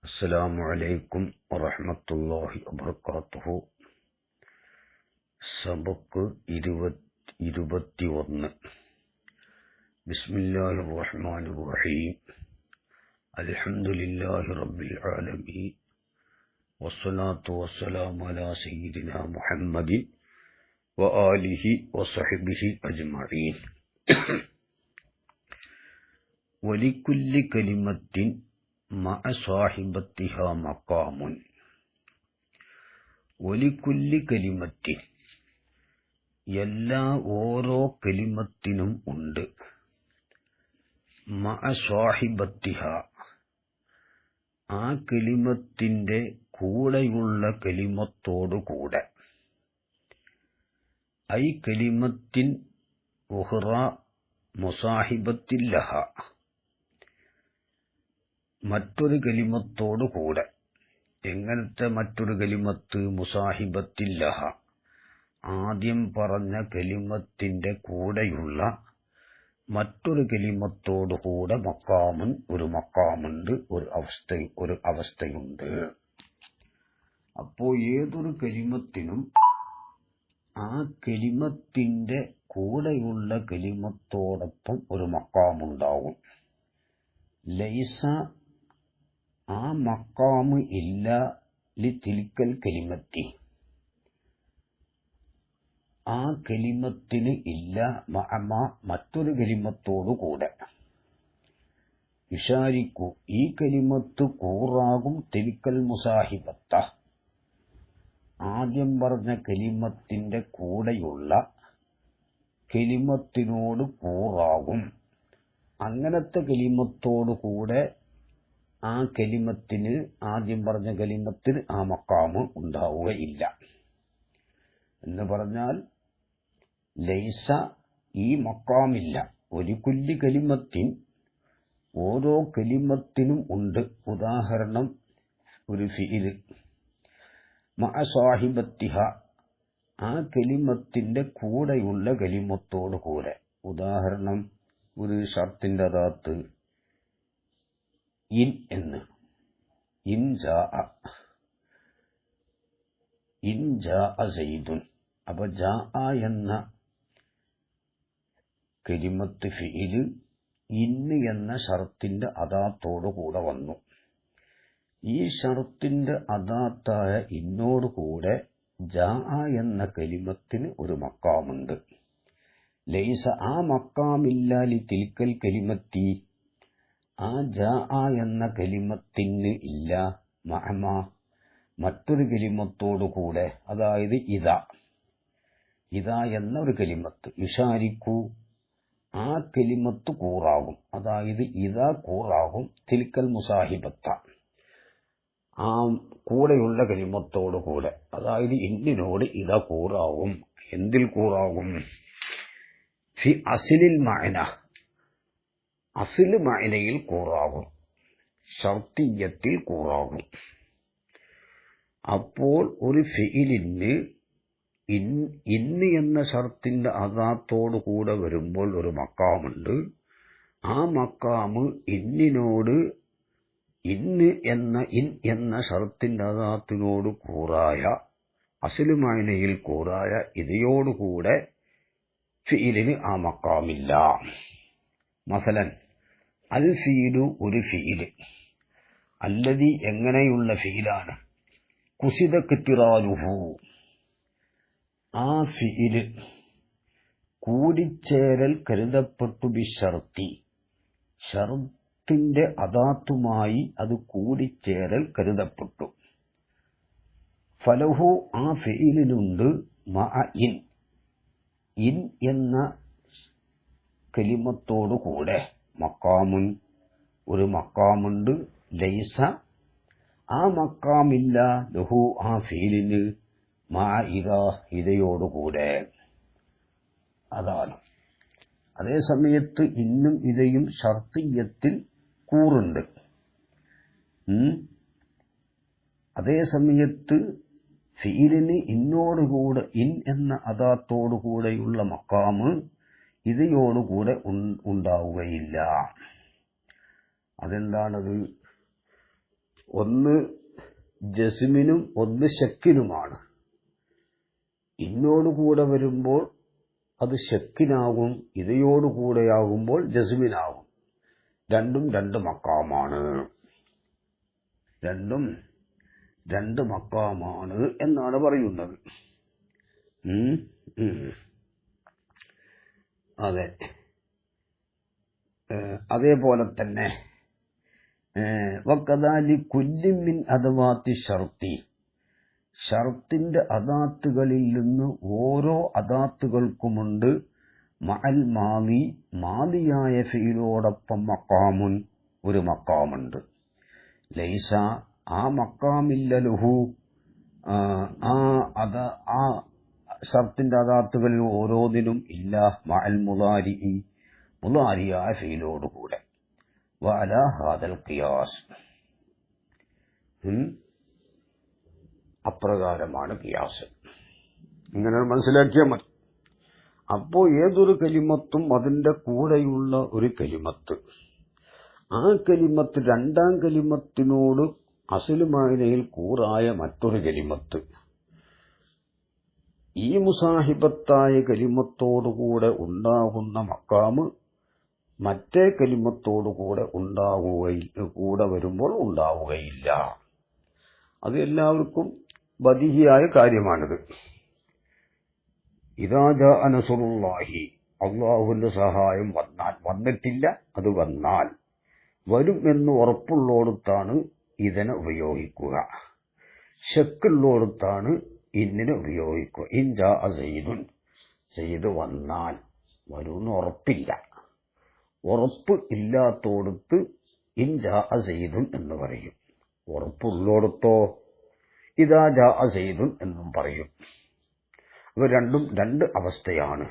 അസ്സലാമു അലൈക്കും വറഹ്മത്തുള്ളാഹി വബറകാതുഹു. സബക്ക് 21. ബിസ്മില്ലാഹിർ റഹ്മാനിർ റഹീം. അൽഹംദുലില്ലാഹി റബ്ബിൽ ആലമീൻ. വസ്സലാത്തു വസ്സലാമു അലാ സയ്യിദിനാ മുഹമ്മദിൻ വആലിഹി വസഹ്ബിഹി അജ്മഈൻ. വലിക്കുല്ലി കലിമത്തിൻ മഅ സാഹിബത്തിഹാ മഖാമുൻ. വലിക്കുല്ലി കലിമത്തിൻ, എല്ലാ ഓരോ കലിമത്തിനും ഉണ്ട്. മഅ സാഹിബത്തിഹാ, ആ കലിമത്തിന്റെ കൂടെയുള്ള കലിമത്തോടുകൂടെ. ഐ കലിമത്തിൻ ഉഖ്റ മുസാഹിബത്തിൻ ലഹ, മറ്റൊരു കലിമത്തോടു കൂടെ. എങ്ങനത്തെ മറ്റൊരു കലിമത്ത്? മുസാഹിബത്തിൻ ലഹ, ആദ്യം പറഞ്ഞ കലിമത്തിന്റെ കൂടെയുള്ള മറ്റൊരു കലിമത്തോടുകൂടെ. മക്കാമുൻ, ഒരു മക്കാമുണ്ട്, ഒരു അവസ്ഥയുണ്ട്. അപ്പോ ഏതൊരു കലിമത്തിനും ആ കലിമത്തിന്റെ കൂടെയുള്ള കലിമത്തോടൊപ്പം ഒരു മക്കാമുണ്ടാവും. ലൈസ, ആ മക്കാമ് ഇല്ല ലിതിൽക്കൽ കലിമത്തി, ആ കലിമത്തിന് ഇല്ല മഅമ, മറ്റൊരു കലിമത്തോടു കൂടെ. യുശാരിക്കു, ഈ കലിമത്ത് കൂറാകും തിൽക്കൽ മുസാഹിബത്ത, ആദ്യം പറഞ്ഞ കലിമത്തിന്റെ കൂടെയുള്ള കലിമത്തിനോട് കൂറാകും. അങ്ങനത്തെ കലിമത്തോടു കൂടെ ആ കലിമത്തിന്, ആദ്യം പറഞ്ഞ കലിമത്തിന് ആ മക്കാമ് ഉണ്ടാവുകയില്ല എന്ന് പറഞ്ഞാൽ ലൈസ, ഈ മക്കാമില്ല. ഒരു കുല്ലി കലിമത്തിൻ, ഓരോ കലിമത്തിനും ഉണ്ട്. ഉദാഹരണം, ഒരു ഫിഇല് മഅ സാഹിബത്തിഹ, ആ കലിമത്തിന്റെ കൂടെയുള്ള കലിമത്തോടു കൂടെ. ഉദാഹരണം, ഒരു ഷർത്തിന്റെ അദാത്ത് ഇൻ എന്ന്. ഇൻ ജാഅ സൈദുൻ. അപ്പൊ ജാഅ എന്ന കലിമത്ത് ഫിഇല് ഇന്ന് എന്ന ഷർത്തിന്റെ അദാത്തോടു കൂടെ വന്നു. ഈ ഷർത്തിന്റെ അദാത്തായ ഇന്നോടുകൂടെ ജാഅ എന്ന കലിമത്തിന് ഒരു മക്കാമുണ്ട്. ലൈസ, ആ മക്കാമില്ല ലിതിൽക്കൽ കലിമത്തി, ആ ജാഅ എന്ന കലിമത്തിന് ഇല്ല മഅമ, മറ്റൊരു കലിമത്തോടു കൂടെ. അതായത് ഇതാ എന്ന ഒരു കലിമത്ത്. യുശാരിക്കു, ആ കലിമത്ത് കൂറാകും. അതായത് ഇതാ കൂറാകും തിൽക്കൽ മുസാഹിബത്ത, ആ കൂടെയുള്ള കലിമത്തോടു കൂടെ. അതായത് ഇന്നിനോട് ഇതാ കൂറാകും. എന്തിൽ കൂറാകും? ഫി അസ്ലിൽ മഅന, അസ്ൽ മഅനയിൽ കൂറാകും, ഷർത്തിയ്യത്തിൽ കൂറാകും. അപ്പോൾ ഒരു ഫിഇലിന് ഇന്ന് എന്ന ഷർത്തിന്റെ അദാത്തോടു കൂടെ വരുമ്പോൾ ഒരു മക്കാമുണ്ട്. ആ മക്കാമ് ഇന്നിനോട്, ഇൻ എന്ന ഷർത്തിന്റെ അദാത്തിനോട് കൂറായ, അസ്ൽ മഅനയിൽ കൂറായ ഇതയോടുകൂടെ ഫിഇലിന് ആ മക്കാമില്ല. മസലൻ, അൽ ഫീലു, ഒരു ഫിഇല്. അല്ലദി, എങ്ങനെയുള്ള ഫിഇലാണ്? കുസിദ കിത്തിറാലുഹു, ആ ഫിഇല് കൂടിച്ചേരൽ കരുതപ്പെട്ടു. ബിശർത്തി, ഷർത്തിന്റെ അദാത്തുമായി അത് കൂടിച്ചേരൽ കരുതപ്പെട്ടു. ഫലഹു, ആ ഫിഇലിനുണ്ട് മഅ ഇൻ എന്ന കലിമത്തോടു കൂടെ മക്കാമുൻ, ഒരു മക്കാമുണ്ട്. ലൈസ, ആ മക്കാമില്ല ലഹു, ആ ഫീലിന് മഅ ഇതയോടുകൂടെ. അതാണ്. അതേ സമയത്ത് ഇന്നും ഇതയും ഷർത്തിയ്യത്തിൽ കൂറുണ്ട്. അതേ സമയത്ത് ഫീലിന് ഇന്നോടുകൂടെ, ഇൻ എന്ന അദാത്തോടുകൂടെയുള്ള മക്കാമ് ഇതയോടുകൂടെ ഉണ്ടാവുകയില്ല. അതെന്താണത്? ഒന്ന് ജസ്മിനും ഒന്ന് ശക്കിനുമാണ്. ഇന്നോടുകൂടെ വരുമ്പോൾ അത് ശക്കിനാകും, ഇതയോടുകൂടെയാകുമ്പോൾ ജസ്മിനാകും. രണ്ടും രണ്ട് മക്കാമാണ്. രണ്ടും രണ്ട് മക്കാമാണ് എന്നാണ് പറയുന്നത്. അതെ. അതേപോലെ തന്നെ വകദാലി കുല്ലി മിൻ അദവാത്തി ഷർത്തി, ഷർത്തിന്റെ അദാത്തുകളിൽ നിന്ന് ഓരോ അദാത്തുകൾക്കുമുണ്ട് മഅൽ മാലി, മാലിയായ ഫീലോടൊപ്പം മക്കാമുൻ, ഒരു മക്കാമുണ്ട്. ലൈസ, ആ മക്കാമില്ലലുഹു, ആ ഷർത്തിന്റെ അദാത്തുകളിൽ ഓരോന്നിനും ഇല്ല മഅൽ മുളാരി, മുളാരിയായ ഫീലോടുകൂടെ. വഅലാ ഹാദൽ ഖിയാസ്, അപ്രകാരമാണ് ഖിയാസ്. ഇങ്ങനെ മനസ്സിലാക്കിയാൽ മതി. അപ്പോ ഏതൊരു കലിമത്തും അതിന്റെ കൂടെയുള്ള ഒരു കലിമത്ത്, ആ കലിമത്ത് രണ്ടാം കലിമത്തിനോട് അസ്ലുമായിനയിൽ കൂറായ മറ്റൊരു കലിമത്ത്, ഈ മുസാഹിബത്തായ കലിമത്തോടുകൂടെ ഉണ്ടാകുന്ന മക്കാമ് മറ്റേ കലിമത്തോടുകൂടെ കൂടെ വരുമ്പോൾ ഉണ്ടാവുകയില്ല. അത് എല്ലാവർക്കും ബദീഹിയായ കാര്യമാണിത്. ഇദാ ജാഅ നസ്റുല്ലാഹി, അല്ലാഹുവിന്റെ സഹായം വന്നിട്ടില്ല, അത് വന്നാൽ വരും എന്ന് ഉറപ്പുള്ളോടത്താണ് ഇതിനെ ഉപയോഗിക്കുക. ശക്കുള്ളോടത്താണ് ഇന്നിനെ ഉപയോഗിക്കുക. ഇൻ ജാഅ സയ്യിദുൻ, സയ്യിദ് വന്നാൽ, വരുമെന്ന് ഉറപ്പില്ല, ഉറപ്പ് ഇല്ലാത്തോടത്ത് ഇൻ ജാഅ സയ്യിദുൻ എന്ന് പറയും. ഉറപ്പുള്ളോടത്തോ ഇദാ ജാഅ സയ്യിദുൻ എന്നും പറയും. അപ്പൊ രണ്ടും രണ്ട് അവസ്ഥയാണ്.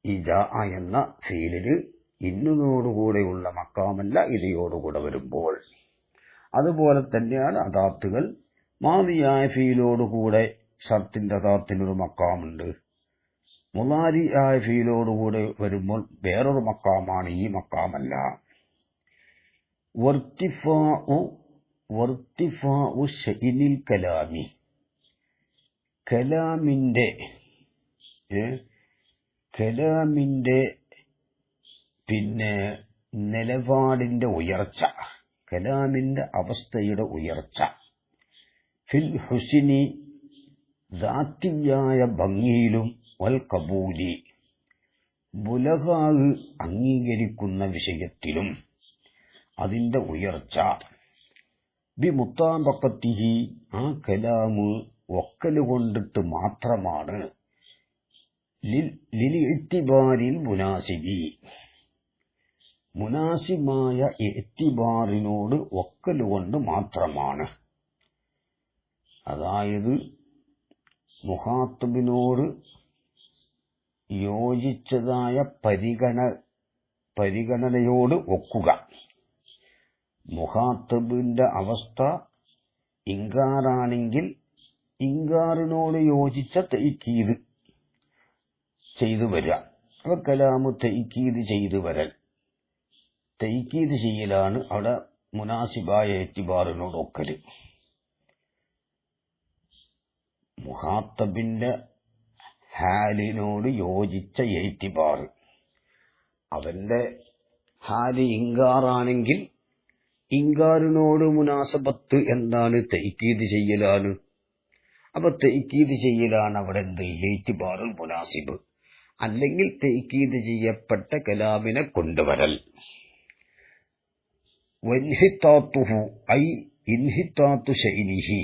ഈ ജാഅ എന്ന ഫീലിന് ഇന്നോടുകൂടെയുള്ള മക്കാമല്ല ഇതയോടുകൂടെ വരുമ്പോൾ. അതുപോലെ തന്നെയാണ് അദാത്തുകൾ. മാദിയായ ഫീലോടുകൂടെ ഷർത്തിന്റെ അദാത്തിനൊരു മക്കാമുണ്ട്. മുളാരിയായ ഫീലോടുകൂടെ വരുമ്പോൾ വേറൊരു മക്കാമാണ്, ഈ മക്കാമല്ല. വർത്തിഫാഉ ശൈനിൽ കലാമി, കലാമിന്റെ പിന്നെ നിലപാടിന്റെ ഉയർച്ച, കലാമിന്റെ അവസ്ഥയുടെ ഉയർച്ച. ഫിൽ ഹുസ്നി, ദാത്തിയായ ഭംഗിയിലും, വൽ കബൂലി, ബുലഗാഹ് അംഗീകരിക്കുന്ന വിഷയത്തിലും അതിന്റെ ഉയർച്ച. ബി മുത്താബഖത്തിഹി, ആ കലാമ് ഒക്കല് കൊണ്ടിട്ട് മാത്രമാണ്. ലിൽ ഇഅ്തിബാരിൽ മുനാസിബി, മുനാസിബായ ഇഅ്തിബാറിനോട് ഒക്കല് കൊണ്ട് മാത്രമാണ്. അതായത് മുഖാത്തബിനോട് യോജിച്ചതായ പരിഗണനയോട് ഒക്കുക. മുഖാത്തബിന്റെ അവസ്ഥ ഇൻകാറാണെങ്കിൽ ഇൻകാറിനോട് യോജിച്ച തഅ്കീദ് ചെയ്തു വരിക. അപ്പൊ കലാമു തഅ്കീദ് ചെയ്തു വരൽ, തഅ്കീദ് ചെയ്യലാണ് അവിടെ മുനാസിബായ ഇഅ്തിബാറിനോട് ഒക്കല്. മുഖാത്തബിന്റെ ഹാലിനോട് യോജിച്ച ഇഅ്തിബാർ, അവന്റെ ഹാല് ഇൻകാറാണെങ്കിൽ ഇൻകാറിനോട് മുനാസബത്ത് എന്താണ്? തഅ്കീദ് ചെയ്യലാണ്. അപ്പൊ തഅ്കീദ് ചെയ്യലാണ് അവിടെ എന്ത്? ഇഅ്തിബാറുൽ മുനാസിബ്. അല്ലെങ്കിൽ തഅ്കീദ് ചെയ്യപ്പെട്ട കലാമിനെ കൊണ്ടുവരൽ. വൻഹിത്താത്തുഹു, ഐ ഇൻഹിത്താത്തു ശൈനിഹി,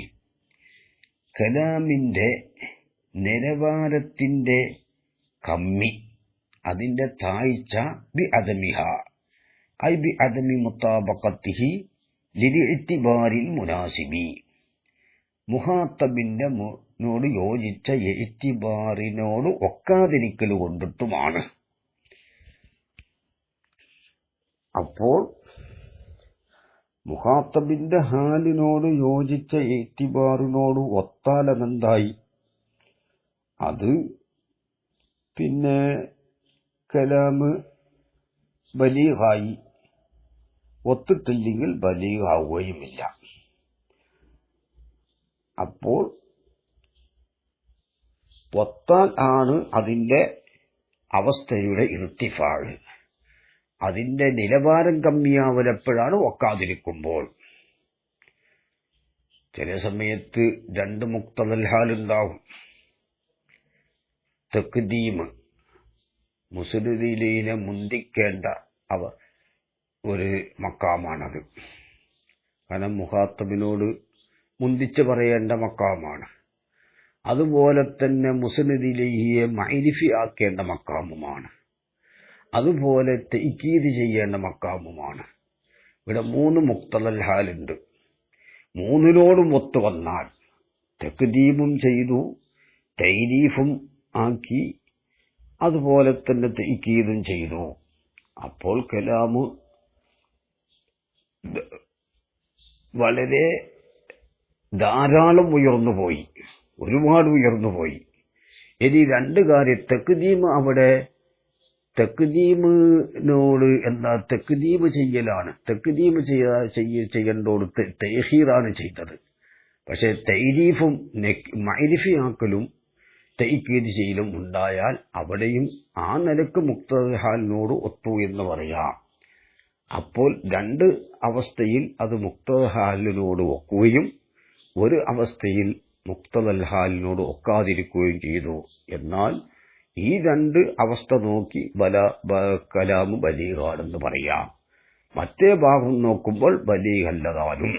കലാമിന്റെ നിലവാരത്തിന്റെ കമ്മി, അതിന്റെ താഴ്ച. ബി അദമിഹ, ഐ ബി അദമി മുത്താബഖത്തിഹി ലിഇഅ്തിബാരിൽ മുനാസിബി, മുഖാത്തബിന്റെ നോട് യോജിച്ച ഇഅ്തിബാറിനോട് ഒക്കാതിരിക്കൽ കൊണ്ടിട്ടുമാണ്. അപ്പോൾ മുഖാത്തബിന്റെ ഹാലിനോട് യോജിച്ച ഇഅ്തിബാറിനോട് ഒത്താലെന്തായി? അത് പിന്നെ കലാമ് ബലീഗായി, ഒത്തിട്ടില്ലെങ്കിൽ ബലീഗ് ആവുകയുമില്ല. അപ്പോൾ ഒത്താൽ ആണ് അതിന്റെ അവസ്ഥയുടെ ഇർത്തിഫാഴ്, അതിന്റെ നിലവാരം കമ്മിയാവലെപ്പോഴാണ് ഒക്കാതിരിക്കുമ്പോൾ. ചില സമയത്ത് രണ്ട് മുക്തദൽ ഹാലുണ്ടാവും. തഖ്ദീം, മുസ്ലിദീനെ മുന്തിക്കേണ്ട ഒരു മക്കാമാണത്. കാരണം മുഖാത്തബിനോട് മുന്തിച്ച് പറയേണ്ട മക്കാമാണ്. അതുപോലെ തന്നെ മുസ്ലിദിലേഹിയെ മൈരിഫി ആക്കേണ്ട മക്കാമുമാണ്. അതുപോലെ തഅ്കീദ് ചെയ്യേണ്ട മക്കാമുമാണ്. ഇവിടെ 3 മുക്തദൽ ഹാലുണ്ട്. 3നോടും ഒത്തു വന്നാൽ തഖ്ദീമും ചെയ്തു, തൈരീഫും ആക്കി, അതുപോലെ തന്നെ തഅ്കീദും ചെയ്തു. അപ്പോൾ കലാമ് വളരെ ധാരാളം ഉയർന്നുപോയി, ഒരുപാട് ഉയർന്നുപോയി. ഇനി 2 കാര്യം, തഖ്ദീമിനോട് എന്താ തഖ്ദീം ചെയ്യലാണ്. തഖ്ദീം ചെയ്യേണ്ടോട് തഅഖീറാണ് ചെയ്തത്. പക്ഷെ തൈരീഫും മഅരിഫിയാക്കലും തഅ്കീദ് ചെയ്യലും ഉണ്ടായാൽ അവിടെയും ആ നിലക്ക് മുക്തദൽ ഹാലിനോട് ഒത്തു എന്ന് പറയാം. അപ്പോൾ 2 അവസ്ഥയിൽ അത് മുക്തദൽ ഹാലിനോട് ഒക്കുകയും ഒരു അവസ്ഥയിൽ മുക്തദൽ ഹാലിനോട് ഒക്കാതിരിക്കുകയും ചെയ്തു. എന്നാൽ ഈ 2 അവസ്ഥ നോക്കി കലാമ് ബലീഗാണെന്ന് പറയാം. മറ്റേ ഭാഗം നോക്കുമ്പോൾ ബലീഗല്ലതാനും.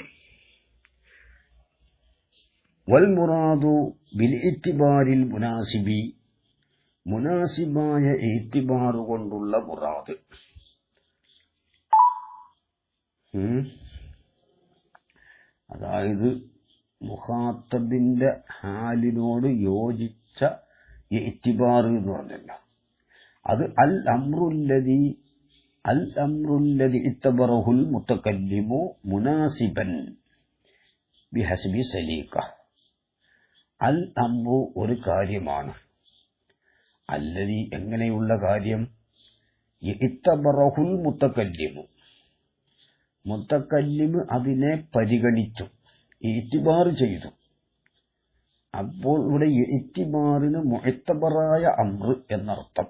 വൽ മുറാദു ബിൽ ഇത്തിബാരിൽ മുനാസിബി, മുനാസിബായ ഇത്തിബാർ കൊണ്ടുള്ള മുറാദ്. അതായത് മുഖാത്തബിന്റെ ഹാലിനോട് യോജിച്ച ഇത്തിബാർ എന്ന് പറഞ്ഞല്ലോ, അത് അൽ അംറുല്ലദി ഇത്തബറഹുൽ മുതകല്ലിമു മുനാസിബൻ ബിഹസ്ബി സലീഖ. അൽ അംറു ഒരു കാര്യമാണ്. അല്ലദി എങ്ങനെയുള്ള കാര്യം? ഇത്തബറഹുൽ മുതകല്ലിമു, മുതകല്ലിമ് അതിനെ പരിഗണിച്ചു, ഇത്തിബാർ ചെയ്തു. അപ്പോൾ ഇവിടെ ഇത്തിബാറിന് മുഅത്തബറായ അംർ എന്നർത്ഥം.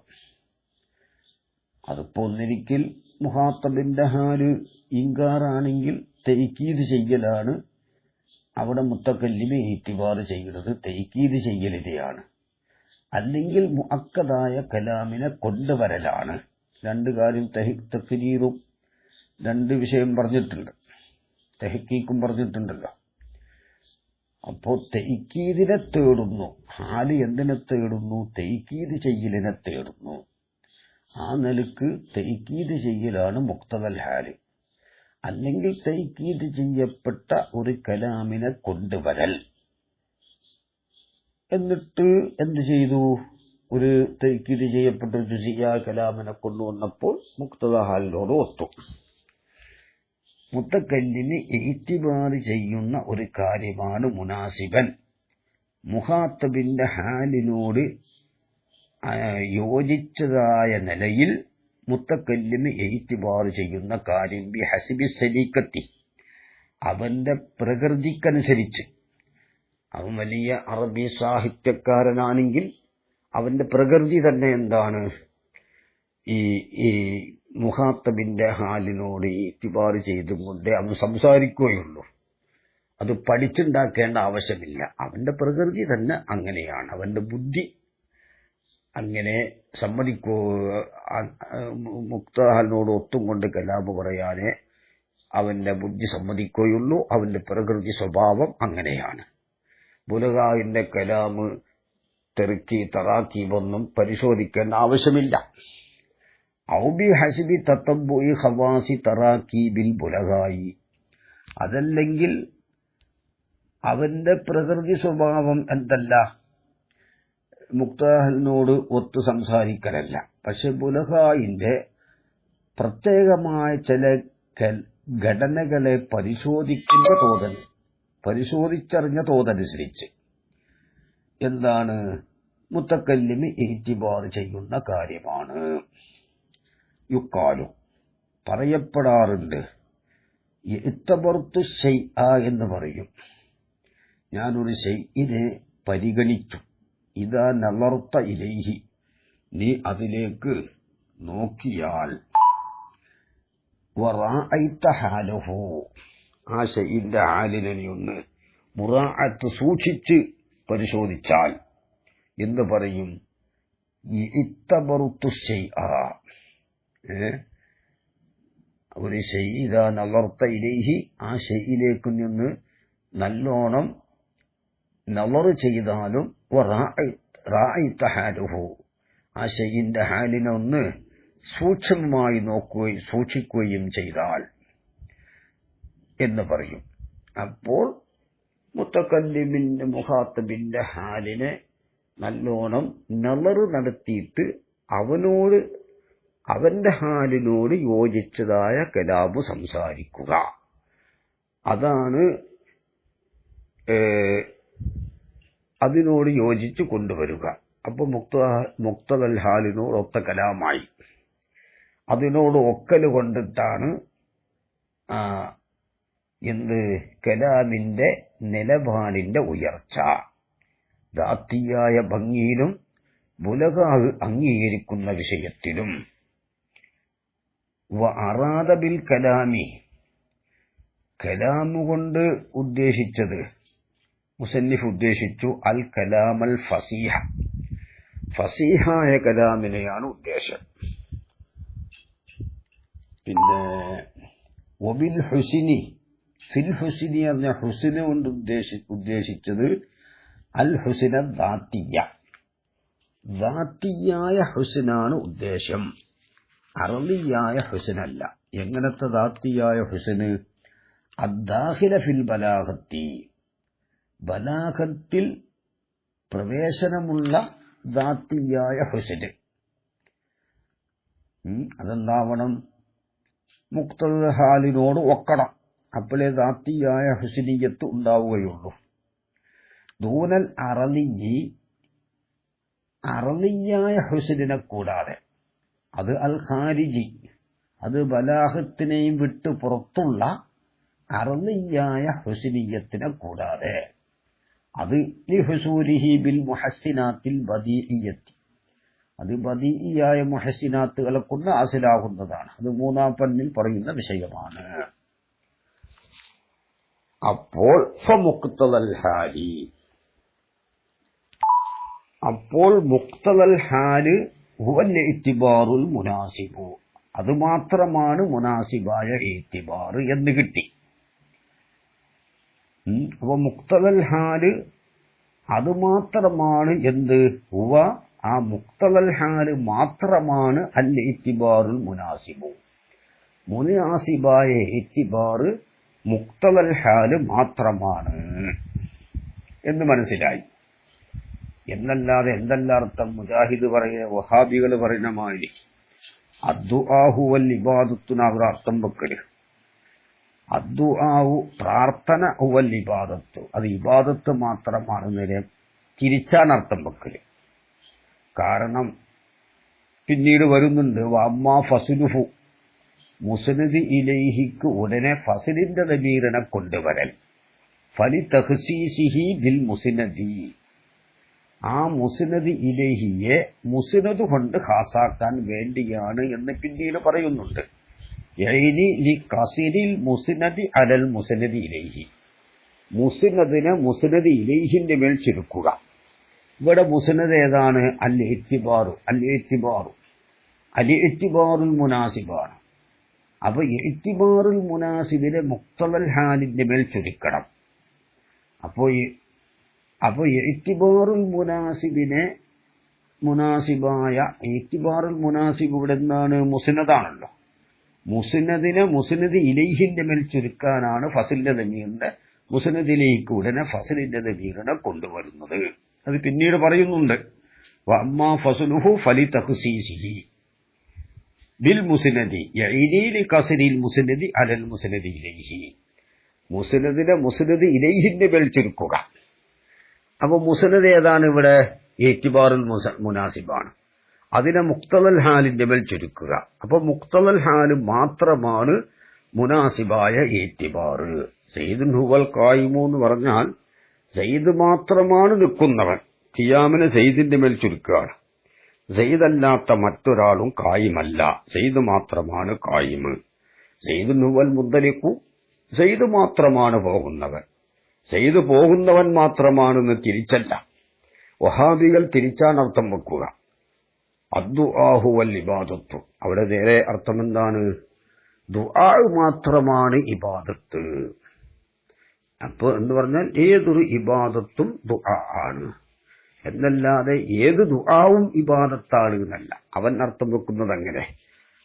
അതിപ്പോ ഒന്നിരിക്കൽ മുഖാത്തബിന്റെ ഹാല് ഇൻകാറാണെങ്കിൽ തഅ്കീദ് ചെയ്യലാണ്. അവിടെ മുത്തക്കല്ലിമ് ഇത്തിബാർ ചെയ്യുന്നത് തഅ്കീദ് ചെയ്യലിനെയാണ്. അല്ലെങ്കിൽ മുഅക്കദായ കലാമിനെ കൊണ്ടുവരലാണ്. 2 കാര്യം, തഖ്രീറും 2 വിഷയം പറഞ്ഞിട്ടുണ്ട്, തഹ്കീക്കും പറഞ്ഞിട്ടുണ്ടല്ലോ. അപ്പോ തഅ്കീദിനെ തേടുന്നു. ഹാല് എന്തിനെ തേടുന്നു? തഅ്കീദ് ചെയ്യലിനെ തേടുന്നു. ആ നിലക്ക് തഅ്കീദ് ചെയ്യലാണ് മുക്തദൽ ഹാല്. അല്ലെങ്കിൽ തഅ്കീദ് ചെയ്യപ്പെട്ട ഒരു കലാമിനെ കൊണ്ടുവരൽ. എന്നിട്ട് എന്ത് ചെയ്തു? ഒരു തഅ്കീദ് ചെയ്യപ്പെട്ട ഒരു ജുസിയ കലാമിനെ കൊണ്ടുവന്നപ്പോൾ മുക്തദൽ ഹാലിനോട് ഒത്തു. മുത്തക്കല്ലിന് ഇത്തിബാർ ചെയ്യുന്ന ഒരു കാര്യമാണ് മുനാസിബൻ. മുഖാത്തബിന്റെ ഹാലിനോട് യോജിച്ചതായ നിലയിൽ മുത്തക്കല്ലിന് ഇത്തിബാർ ചെയ്യുന്ന കാര്യം ബിഹസ്ബി സലീഖത്തി, അവന്റെ പ്രകൃതിക്കനുസരിച്ച്. അവൻ വലിയ അറബി സാഹിത്യകാരനാണെങ്കിൽ അവന്റെ പ്രകൃതി തന്നെ എന്താണ്? ഈ മുഖാത്തബിന്റെ ഹാലിനോട് ഇത്തിബാർ ചെയ്തുകൊണ്ട് അവൻ സംസാരിക്കുകയുള്ളൂ. അത് പഠിച്ചുണ്ടാക്കേണ്ട ആവശ്യമില്ല. അവന്റെ പ്രകൃതി തന്നെ അങ്ങനെയാണ്. അവന്റെ ബുദ്ധി അങ്ങനെ മുക്തഹാലിനോട് ഒത്തും കൊണ്ട് കലാമ് പറയാനേ അവന്റെ ബുദ്ധി സമ്മതിക്കുകയുള്ളൂ. അവന്റെ പ്രകൃതി സ്വഭാവം അങ്ങനെയാണ്. ബുലഗാവിന്റെ കലാമ് തറാക്കീബൊന്നും പരിശോധിക്കേണ്ട ആവശ്യമില്ല. ഔബി ഹസ്ബി തത്തബ്ബുഇ ഖവാസി തറാക്കീബിൽ ബുലഗായി, അതല്ലെങ്കിൽ അവന്റെ പ്രകൃതി സ്വഭാവം എന്തല്ല? മുക്തഹാലിനോട് ഒത്തു സംസാരിക്കലല്ല. പക്ഷെ ബുലഗായിന്റെ പ്രത്യേകമായ ചില ഘടനകളെ പരിശോധിച്ചറിഞ്ഞ തോതനുസരിച്ച് എന്താണ്? മുത്തക്കല്ലിമ് ഇത്തിബാർ ചെയ്യുന്ന കാര്യമാണ്. യുക്കാലു പറയപ്പെടാറുണ്ട്, ഇഅ്തബർതു ശൈഅ എന്ന് പറയും. ഞാനൊരു ശൈഇനെ പരിഗണിച്ചു. ഇദാ നളർത ഇലൈഹി, നീ അതിലേക്ക് നോക്കിയാൽ, വറഅയ്ത ഹാലഹു, ആ ശൈഇന്റെ ഹാലിനെ നീ ഒന്ന് മുറാഅത്ത് സൂക്ഷിച്ച് പരിശോധിച്ചാൽ എന്ന് പറയും. ഇഅ്തബർതു ശൈഅ, ഒരു ശൈഇ ഇദാ നളർത ഇലൈഹി, ആ ശൈഇലേക്ക് നിന്ന് നല്ലോണം നളർ ചെയ്താലും, റഅയ്ത ഹാലഹു, ആ ശൈഇന്റെ ഹാലിനെ ഒന്ന് സൂക്ഷ്മമായി നോക്കുകയും സൂക്ഷിക്കുകയും ചെയ്താൽ എന്ന് പറയും. അപ്പോൾ മുത്തകല്ലിമിന്റെ മുഖാത്തബിന്റെ ഹാലിനെ നല്ലോണം നളർ നടത്തിയിട്ട് അവനോട് അവന്റെ ഹാലിനോട് യോജിച്ചതായ കലാമു സംസാരിക്കുക. അതാണ് അതിനോട് യോജിച്ചു കൊണ്ടുവരിക. അപ്പൊ മുക്തദൽ ഹാലിനോട് ഒത്ത കലാമായി. അതിനോട് ഒക്കൽ കൊണ്ടിട്ടാണ് എന്ത് കലാമിന്റെ നിലപാടിന്റെ ഉയർച്ച. ദാത്തിയായ ഭംഗിയിലും ബുലഗാഹ് അംഗീകരിക്കുന്ന വിഷയത്തിലും. അറാദ ബിൽ കലാമി, കലാമുകൊണ്ട് ഉദ്ദേശിച്ചത്, മുസന്നിഫ് ഉദ്ദേശിച്ചു അൽ കലാമൽ ഫസീഹ, ഫസീഹായ കലാമിനെയാണ് ഉദ്ദേശം. പിന്നെ വബിൽ ഹുസിനി, ഫിൽ ഹുസിനി എന്ന ഹുസിനെ കൊണ്ട് ഉദ്ദേശിച്ചത് അൽ ഹുസിന ദാത്തിയ, ദാത്തിയായ ഹുസിനാണ് ഉദ്ദേശം, അർളിയായ ഹുസിനല്ല. എങ്ങനത്തെ ദാത്തിയായ ഹുസിന്? അദ്ദാഖില ഫിൽ ബലാഗത്തി, ബലാഗത്തിൽ പ്രവേശനമുള്ള ദാത്തിയായ ഹുസിന്. അതെന്താവണം? മുക്തദൽ ഹാലിനോട് ഒക്കണം. അപ്പോഴേ ദാത്തിയായ ഹുസിനിയത്ത് ഉണ്ടാവുകയുള്ളൂ. ദൂനൽ അറളിയി, അറളിയായ ഹുസിനെ കൂടാതെ, അത് അൽ ഖാരിജി, അത് ബലാഹത്തിനെയും വിട്ട് പുറത്തുള്ള അറളിയായ ഹുസിനിയത്തിനെ കൂടാതെ, അത് ലിഹുസൂരിഹി ബിൽ മുഹസ്സിനാത്തിൽ ബദീഇയ്യത്തി, അത് ബദീഇയായ മുഹസ്സിനാത്തുകളെ കൊണ്ട് ഹാസിലാകുന്നതാണ്. അത് മൂന്നാം പന്നിൽ പറയുന്ന വിഷയമാണ്. അപ്പോൾ ഫമുക്തദൽ ഹാലി, അപ്പോൾ മുക്തദൽ ഹാല് ഹുവൽ ഇഅ്തിബാറുൽ മുനാസിബു, അത് മാത്രമാണ് മുനാസിബായ ഇഅ്തിബാർ എന്ന് കിട്ടി. അപ്പൊ മുക്തദൽ ഹാല് അത് മാത്രമാണ് എന്ത്? ഹുവ, ആ മുക്തദൽ ഹാല് മാത്രമാണ് അൽ ഇഅ്തിബാറുൽ മുനാസിബു, മുനാസിബായ ഇഅ്തിബാർ മുക്തദൽ ഹാല് മാത്രമാണ് എന്ന് മനസ്സിലായി. എന്നല്ലാതെ എന്തല്ല അർത്ഥം? മുജാഹിദ് പറയുന്ന, വഹാബികൾ പറയുന്ന മാതിരി അദ്ദുആഹു വൽ ഇബാദത്തുന അവർ അർത്ഥം വെക്കല്. അദ്ദുആഹു പ്രാർത്ഥന, ഹുവൽ ഇബാദത്തു അത് ഇബാദത്ത് മാത്രമാണ് നേരെ തിരിച്ചാണ് അർത്ഥം വെക്കല്. കാരണം പിന്നീട് വരുന്നുണ്ട് വഅമ്മാ ഫസ്ലുഹു, മുസ്നദ് ഇലൈഹിക്ക് ഉടനെ ഫസ്ലിന്റെ ദമീറിനെ കൊണ്ടുവരൽ, ഫലി തഖ്സീസിഹി ബിൽ മുസ്നദി, ആ മുസ്നദ് ഇലൈഹിയെ മുസ്നദ് കൊണ്ട് ഖാസാക്കാൻ വേണ്ടിയാണ് എന്ന് പിന്നീട് പറയുന്നുണ്ട്. യഅനി ലി ഖസ്രിൽ മുസ്നദി അലൽ മുസ്നദി ഇലൈഹി, മുസ്നദിനെ മുസ്നദ് ഇലൈഹിന്റെ മേൽ ചുരുക്കുക. ഇവിടെ മുസ്നദ് ഏതാണ്? അൽ ഇഅ്തിബാറു, അൽ ഇഅ്തിബാറു, അൽ ഇഅ്തിബാറുൽ മുനാസിബാണ്. അപ്പൊ ഇഅ്തിബാറുൽ മുനാസിബിനെ മുക്തദൽ ഹാലിന്റെ മേൽ ചുരുക്കണം. അപ്പൊ ഇഅ്തിബാറുൽ മുനാസിബിനെ മുനാസിബായ ഇഅ്തിബാറുൽ മുനാസിബ് ഇവിടെ എന്താണ്? മുസ്നദാണല്ലോ. മുസ്നദിനെ മുസ്നദ് ഇലൈഹിന്റെ മേൽ ചുരുക്കാനാണ് ഫസ്ലിന്റെ ദമീറിന്റെ മുസ്നദിലേക്ക് ഉടനെ ഫസ്ലിന്റെ ദമീറിനെ കൊണ്ടുവരുന്നത്. അത് പിന്നീട് പറയുന്നുണ്ട്. വഅമ്മാ ഫസ്ലുഹു ഫലി തഖ്സീസിഹി ബിൽ മുസ്നദി യഅനി ലി ഖസ്രിൽ മുസ്നദി അലൽ മുസ്നദി ഇലൈഹി, മുസ്നദിനെ മുസ്നദ് ഇലൈഹിന്റെ മേൽ ചുരുക്കുക. അപ്പൊ മുസ്നദ് ഏതാണ് ഇവിടെ? ഇഅ്തിബാറുൽ മുനാസിബാണ്. അതിനെ മുക്തദൽ ഹാലിന്റെ മേൽ ചുരുക്കുക. അപ്പൊ മുക്തദൽ ഹാല് മാത്രമാണ് മുനാസിബായ ഈത്തിബാറ്. സയ്യിദുൻ ഹുവൽ ഖായിമു എന്ന് പറഞ്ഞാൽ സയ്യിദ് മാത്രമാണ് നിൽക്കുന്നവൻ. ഖിയാമിനെ സയ്യിദിന്റെ മേൽ ചുരുക്കുകയാണ്. സയ്യിദല്ലാത്ത മറ്റൊരാളും ഖായിമല്ല, സയ്യിദ് മാത്രമാണ് ഖായിമ്. സയ്യിദുൻ ഹുവൽ മുദ്ദലിഖു, സയ്യിദ് മാത്രമാണ് പോകുന്നവൻ. സയ്യിദ് പോകുന്നവൻ മാത്രമാണെന്ന് തിരിച്ചല്ല. വഹാബികൾ തിരിച്ചാണ് അർത്ഥം വെക്കുക. അദ്ദുആഹു വൽ ഇബാദത്തു. അവിടെ നേരെ അർത്ഥം എന്താണ്? ദുആ മാത്രമാണ് ഇബാദത്ത്. അപ്പൊ എന്ന് പറഞ്ഞാൽ ഏതൊരു ഇബാദത്തും ദുആ ആണ് എന്നല്ലാതെ ഏത് ദുആവും ഇബാദത്താണ് എന്നല്ല. അവൻ അർത്ഥം വെക്കുന്നത് അങ്ങനെ.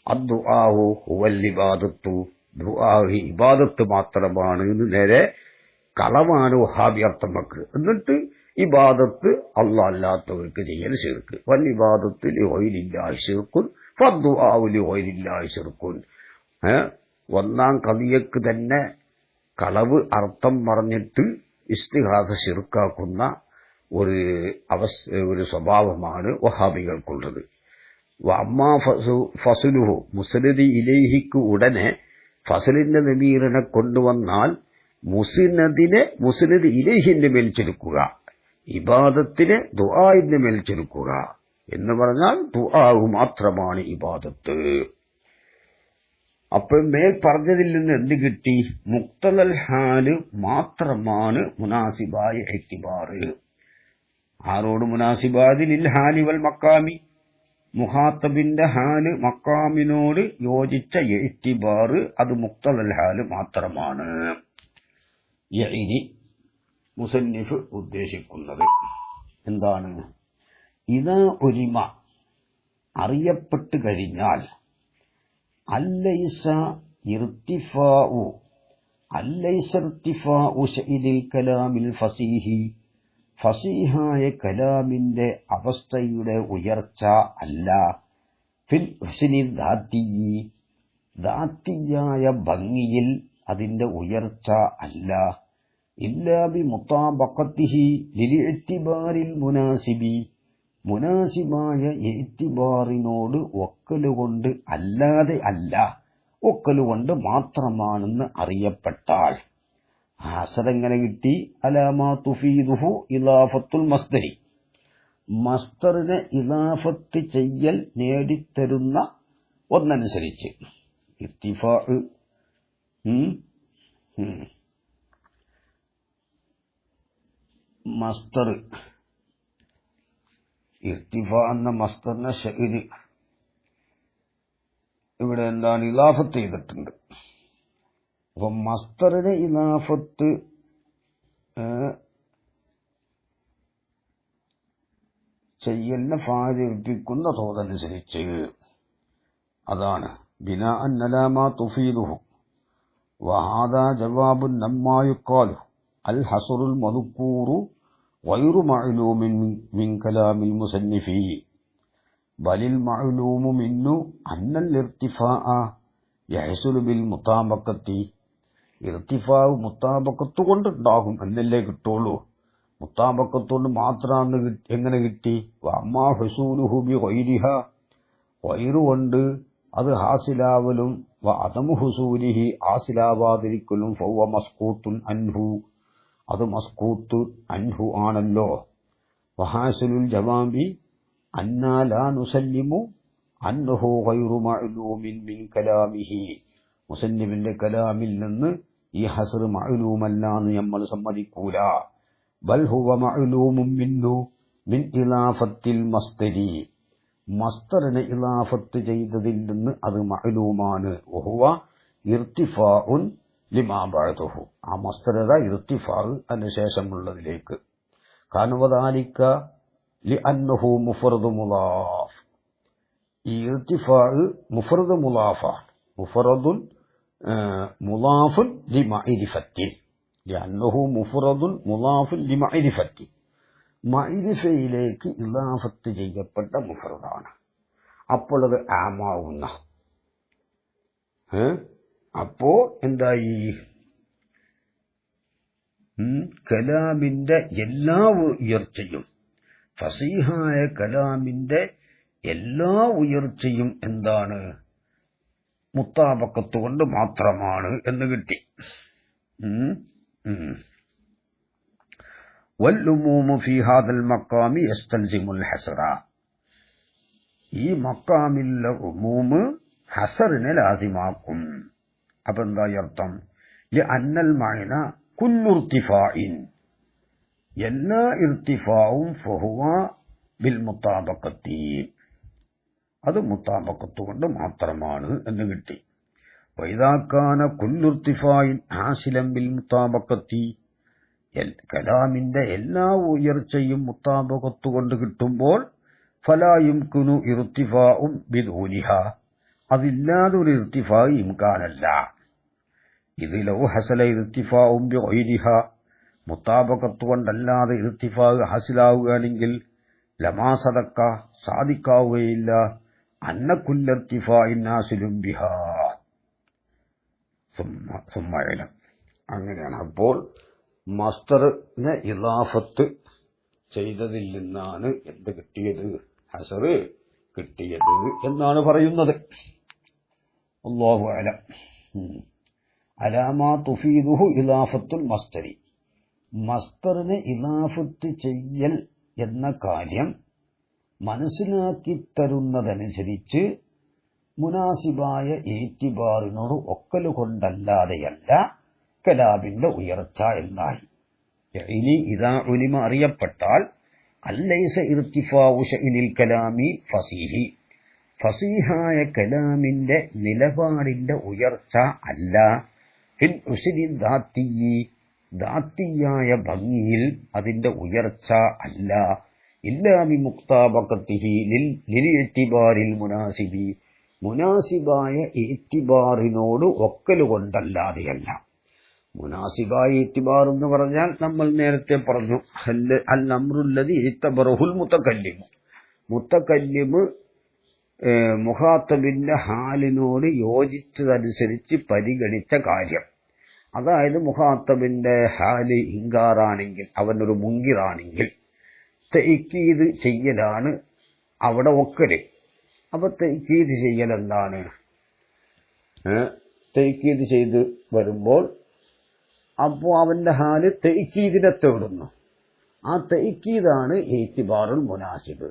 അദ്ദുആഹു ഹുവൽ ഇബാദത്തു, ദുആ ഇബാദത്ത് മാത്രമാണ് എന്ന് നേരെ കളവാണ് വഹാബി അർത്ഥം വെക്കുക. എന്നിട്ട് ഇബാദത്ത് അല്ലാഹ് അല്ലാത്തവർക്ക് ചെയ്യൽ ശിർക്ക്. വൽ ഇബാദത്ത് ലിഗൈരില്ലാഹി ശിർക്കുൻ ഫദ്ദുആഉ ലിഗൈരില്ലാഹി ശിർക്കുൻ. ഒന്നാം കവിയക്ക് തന്നെ കളവ് അർത്ഥം പറഞ്ഞിട്ട് ഇസ്തിഹാസ ശിർക്കാക്കുന്ന ഒരു സ്വഭാവമാണ് വഹാബികൾക്കുള്ളത്. അമ്മാ ഫസ്ലുഹു, മുസ്നദി ഇലൈഹിക്ക് ഉടനെ ഫസലിന്റെ നമീറിനെ കൊണ്ടുവന്നാൽ മുസ്നദ് ഇലൈഹിന്റെ മേൽ ചുരുക്കുക, ഇബാദത്തിനെ ദുആഇന്റെ മേൽ ചുരുക്കുക എന്ന് പറഞ്ഞാൽ ദുആ മാത്രമാണ് ഇബാദത്ത്. അപ്പോൾ മേൽ പറഞ്ഞതിൽ നിന്ന് എന്ത് കിട്ടി? മുക്തലൽ ഹാല് മാത്രമാണ് മുനാസിബായ ഇഅ്തിബാറ്. ആരോട് മുനാസിബാദി ലിൽ ഹാലി വൽ മക്കാമി, മുഖാത്തബിന്റെ ഹാല് മക്കാമിനോട് യോജിച്ച ഇഅ്തിബാറ് അത് മുക്തലൽ ഹാല് മാത്രമാണ്. ഇനി മുസന്നിഫ് ഉദ്ദേശിക്കുന്നത് എന്താണ്? ഇദാ ഉലിമ, അറിയപ്പെട്ടു കഴിഞ്ഞാൽ, അല്ലൈസ ഇർതിഫാഉ ശൈഇൽ കലാമിൽ ഫസീഹി, ഫസീഹായ കലാമിന്റെ അവസ്ഥയുടെ ഉയർച്ച അല്ല, ഫിൽ ഹുസ്നി ദാത്തിയി, ദാത്തിയായ ഭംഗിയിൽ അതിന്റെ ഉയർച്ച അല്ല, ഇല്ലാ ബി മുതാബഖത്തിഹി ലിൽഇഅ്തിബാരിൽ മുനാസിബി, മുനാസിബായ ഇഅ്തിബാറിനോട് ഒക്കലുകൊണ്ട് അല്ലാതെ അല്ല, ഒക്കലുകൊണ്ട് മാത്രമാണെന്ന് അറിയപ്പെട്ടാൽ. അതെങ്ങനെ കിട്ടി? അലാമാ തുഫീദുഹു ഇളാഫത്തുൽ മസ്ദരി, മസ്ദറിനെ ഇളാഫത്ത് ചെയ്യൽ നേടിത്തരുന്ന ഒന്നനുസരിച്ച്. ഇർതിഫാ മസ്ദർ, ഇർതിഫാ എന്ന മസ്ദറിനെ ഷഇദ് ഇവിടെ എന്താണ് ഇളാഫത്ത് ചെയ്തിട്ടുണ്ട്. അപ്പൊ മസ്ദറിനെ ഇളാഫത്ത് ചെയ്യലിനെ ഫാരിപ്പിക്കുന്ന തോതനുസരിച്ച് അതാണ് ബിനാഅൻ അലാ മാ തുഫീദുഹു. വഹാദാ ജവാബുൻ നമ്മാ യുഖാലു അൽ ഹസ്റുൽ മദ്കൂറു ഗൈറു മഅലൂമിൻ മിൻ കലാമിൽ മുസന്നിഫി ബലിൽ മഅലൂമു മിന്നു അന്നൽ ഇർതിഫാഅ യഹ്സുലു ബിൽ മുതാബഖത്തി. ഇർതിഫാ മുതാബഖത്ത് കൊണ്ടുണ്ടാകും എന്നല്ലേ കിട്ടുള്ളൂ. മുതാബഖത്തുകൊണ്ട് മാത്രമാണ് എങ്ങനെ കിട്ടി? വഅമ്മാ ഹുസൂലുഹു ബി ഗൈരിഹ, ഗൈറു കൊണ്ട് അത് ഹാസിലാവലും വഅദമു ഹുസൂലിഹി ഹാസിലാവാതിരിക്കലും ഫഹുവ മസ്കൂത്തുൻ അൻഹു, അത് മസ്കൂത്ത് അൻഹു ആണല്ലോ. വഹാസിലുൽ ജവാബി അന്നാ ലാ നുസല്ലിമു അന്നഹു ഗൈറു മഅലൂമിൻ മിൻ കലാമിഹി, മുസന്നിഫിന്റെ കലാമിൽ നിന്ന് ഈ ഹസ്ർ മഅലൂമല്ലാന്ന് നമ്മൾ സമ്മതിക്കൂല. ബൽ ഹുവ മഅലൂമുൻ മിന്നു മിൻ ഇളാഫത്തിൽ മസ്ദരി, മസ്ദറിനെ ഇളാഫത്ത് ചെയ്തതിൽ നിന്ന് അത് മഅലൂമാണ്. വഹുവ ഇർതിഫാഉൻ ലിമാ ബഅദഹു, ആ മസ്ദറ ഇർതിഫാ അതിന് ശേഷമുള്ളതിലേക്ക്. കാനവദാലിക ലിഅന്നഹു മുഫ്റദു മുളാഫ്, ഈ ഇർതിഫാ മുഫ്റദ് മുളാഫാണ്. മുഫ്റദുൻ മുളാഫുൻ ലിമഅരിഫത്തി, ലിഅന്നഹു മുഫ്റദുൻ മുളാഫുൻ ലിമഅരിഫത്തി, മഅരിഫയിലേക്ക് ഇളാഫത്ത് ചെയ്യപ്പെട്ട മുഫ്റദാണ്. അപ്പോൾ അത് ആമാവുന്ന. അപ്പോ എന്തായി? കലാമിന്റെ എല്ലാ ഉയർച്ചയും, ഫസീഹായ കലാമിന്റെ എല്ലാ ഉയർച്ചയും എന്താണ്? മുത്താബക്കത്ത് കൊണ്ട് മാത്രമാണ് എന്ന് കിട്ടി. വൽഉമൂമു ഫീ ഹാദൽ മഖാമി യസ്തൽസിമുൽ ഹസറ. ഈ മഖാമിലെ ഉമൂമ് ഹസറിനെ ലാസിമാക്കും. അപ്പൊ എന്താ അർത്ഥം? അന്നൽ മഅന കുല്ലു ഇർതിഫാഇൻ, എല്ലാ ഇർതിഫാവും ഫഹുവ ബിൽ മുത്താബക്കത്തി, അത് മുത്താബക്കത്ത് കൊണ്ട് മാത്രമാണ് എന്ന് കിട്ടി. വഇദാ കാന കുല്ലു ഇർതിഫാഇൻ ഹാസിലൻ ബിൽ മുത്താബക്കത്തി, കലാമിന്റെ എല്ലാ ഉയർച്ചയും മുത്താബക്കത്ത് കൊണ്ട് കിട്ടുമ്പോൾ ഫലാ യുംകിനു ഇർതിഫാഉം ബിദൂനിഹ, അതില്ലാതെ ഒരു ഇർതിഫാ ഇംകാനല്ല. ഇത് ലൗ ഹസല ഇർതിഫാഉം ബിഗൈരിഹ, മുത്താബക്കത്ത് കൊണ്ടല്ലാതെ ഇർതിഫാ ഹാസിലാവുകയാണെങ്കിൽ ലമാ സദക്ക, സാദിക്കാവുകയില്ല. അന്ന കുല്ല ഇർതിഫാഇൻ നാസിലും ബിഹാ സുമ്മ. അങ്ങനെയാണ്. അപ്പോൾ മസ്തറിനെ ഇളാഫത്ത് ചെയ്തതിൽ നിന്നാണ് എന്ത് കിട്ടിയത്? ഹസർ കിട്ടിയത് എന്നാണ് പറയുന്നത്. അല്ലാഹു അലം. അലാമാ തുഫീദുഹു ഇളാഫത്തുൽ മസ്തരി, മസ്തറിനെ ഇളാഫത്ത് ചെയ്യൽ എന്ന കാര്യം മനസ്സിലാക്കി തരുന്നതനുസരിച്ച് മുനാസിബായ ഏറ്റിബാറിനോട് ഒക്കലുകൊണ്ടല്ലാതെയല്ല കലാമിന്റെ ഉയർച്ച എന്നായി. ഇനി ഇതാ ഉലിമ അറിയപ്പെട്ടാൽ അല്ലൈസ ഇർതിഫാഉ ശഅനിൽ കലാമി ഫസീഹി, ഫസീഹായ കലാമിന്റെ നിലപാടിന്റെ ഉയർച്ച അല്ല. ഫിൽ ഉസ്നി ദാത്തിയി, ദാത്തിയായ ഭംഗിയിൽ അതിന്റെ ഉയർച്ച അല്ല. ഇല്ലാ ബി മുക്താബഖത്തിഹി ലിൽ ഇഅ്തിബാരിൽ മുനാസിബി, മുനാസിബായ ഇഅ്തിബാറിനോട് ഒക്കലുകൊണ്ടല്ലാതെയല്ല. മുനാസിബായ ഇഅ്തിബാർ എന്ന് പറഞ്ഞാൽ നമ്മൾ നേരത്തെ പറഞ്ഞു, അൽ അംറുല്ലദി ഇഅ്തബറഹുൽ മുതകല്ലിമു, മുതകല്ലിമ് മുഖാത്തബിന്റെ ഹാലിനോട് യോജിച്ചതനുസരിച്ച് പരിഗണിച്ച കാര്യം. അതായത് മുഖാത്തബിന്റെ ഹാല് ഇൻകാറാണെങ്കിൽ, അവനൊരു മുങ്കിറാണെങ്കിൽ തഅ്കീദ് ചെയ്യലാണ് അവിടെ ഒക്കല്. അപ്പൊ തഅ്കീദ് ചെയ്യൽ എന്താണ്? തഅ്കീദ് ചെയ്ത് വരുമ്പോൾ അപ്പോൾ അവന്റെ ഹാല് തഅ്കീദിനെ തേടുന്നു. ആ തഅ്കീദാണ് ഇഅ്തിബാറുൽ മുനാസിബ്.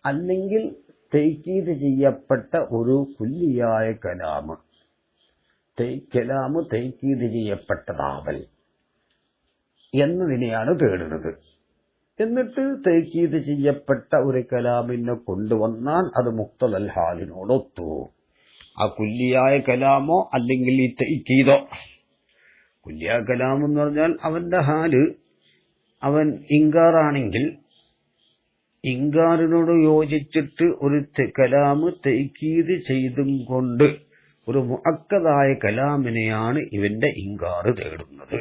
അല്ലെങ്കിൽ തഅ്കീദ് ചെയ്യപ്പെട്ട ഒരു കുല്ലിയായ കലാമ് തഅ്കീദ് ചെയ്യപ്പെട്ടതാവൽ എന്നതിനെയാണ് തേടുന്നത്. എന്നിട്ട് തഅ്കീദ് ചെയ്യപ്പെട്ട ഒരു കലാമിനെ കൊണ്ടുവന്നാൽ അത് മുഖ്തദൽ ഹാലിനോടൊത്തു. ആ കുല്ലിയായ കലാമോ അല്ലെങ്കിൽ ഈ തഅ്കീദോ. കുല്ലിയ കലാം എന്ന് പറഞ്ഞാൽ അവന്റെ ഹാല്, അവൻ ഇൻകാറാണെങ്കിൽ ഇൻകാറിനോട് യോജിച്ചിട്ട് ഒരു കലാമ് തഅ്കീദ് ചെയ്തും കൊണ്ട് ഒരു മുഅക്കദായ കലാമിനെയാണ് ഇവന്റെ ഇൻകാറ് തേടുന്നത്.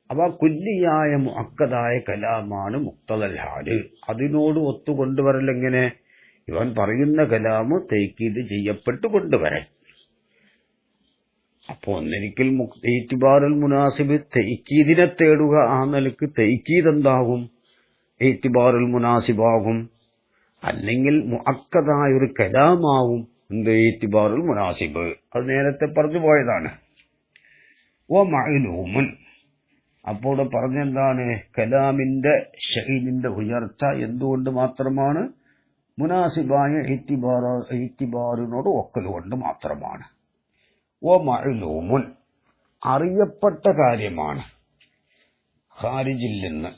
അപ്പൊ കുല്ലിയായ മുഅക്കദായ കലാമാണ് മുഖ്തദൽ ഹാല്. അതിനോട് ഒത്തുകൊണ്ടുവരലെങ്ങനെ? ഇവൻ പറയുന്ന കലാമ് തഅ്കീദ് ചെയ്യപ്പെട്ടു കൊണ്ടുവരൽ. അപ്പോ ഒന്നിരിക്കൽ ഇഅ്തിബാറുൽ മുനാസിബ് തഅ്കീദിനെ തേടുക, ആ നിലക്ക് തഅ്കീദ് എന്താകും? ഇഅ്തിബാറുൽ മുനാസിബാകും. അല്ലെങ്കിൽ മുഅക്കദായ ഒരു കലാമാവും എന്ത്? ഇഅ്തിബാറുൽ മുനാസിബ്. അത് നേരത്തെ പറഞ്ഞു പോയതാണ്. വ മഅലൂമുൻ, അപ്പോൾ പറഞ്ഞെന്താണ്? കലാമിന്റെ ഷൈനിന്റെ ഉയർച്ച എന്തുകൊണ്ട് മാത്രമാണ്? മുനാസിബായ ഇഅ്തിബാറിനോട് ഒക്കലുകൊണ്ട് മാത്രമാണ്. വ മഅലൂമുൻ, അറിയപ്പെട്ട കാര്യമാണ്. ഖാരിജിൽ നിന്ന്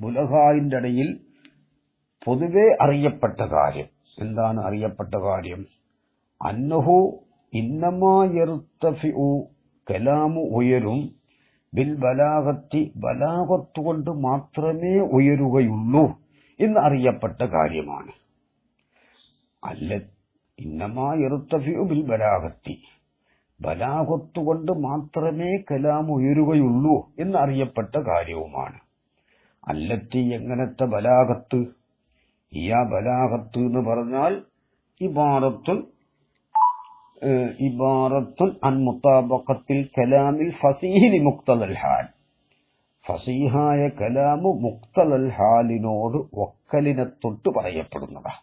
ബുലഗായിന്റെ ഇടയിൽ പൊതുവെ അറിയപ്പെട്ട കാര്യം എന്താണ്? അറിയപ്പെട്ട കാര്യം അന്നഹു ഇന്നമാ യർതഫിഉ, കലാമു ഉയരും, ബിൽ ബലാഗത്തി, ബലാഗത്ത് കൊണ്ട് മാത്രമേ ഉയരുകയുള്ളൂ എന്ന് അറിയപ്പെട്ട കാര്യമാണ്. അല്ല, ഇന്നമാ യർതഫിഉ ബിൽ ബലാഗത്തി, ബലാഗത്ത് കൊണ്ട് മാത്രമേ കലാം ഉയരുകയുള്ളൂ എന്ന് അറിയപ്പെട്ട കാര്യവുമാണ്. അല്ലത്തി, എങ്ങനത്തെ ബലാഗത്ത്? ഈ ബലാഗത്ത് എന്ന് പറഞ്ഞാൽ ഇബാറത്തുൻ അൻ മുതാബഖത്തിൽ കലാമിൽ ഫസീഹി ലി മുഖ്തദൽ ഹാൽ, ഫസീഹായ കലാമു മുഖ്തദൽ ഹാലിനോട് ഒക്കലിനെ തൊട്ട് പറയപ്പെടുന്നതാ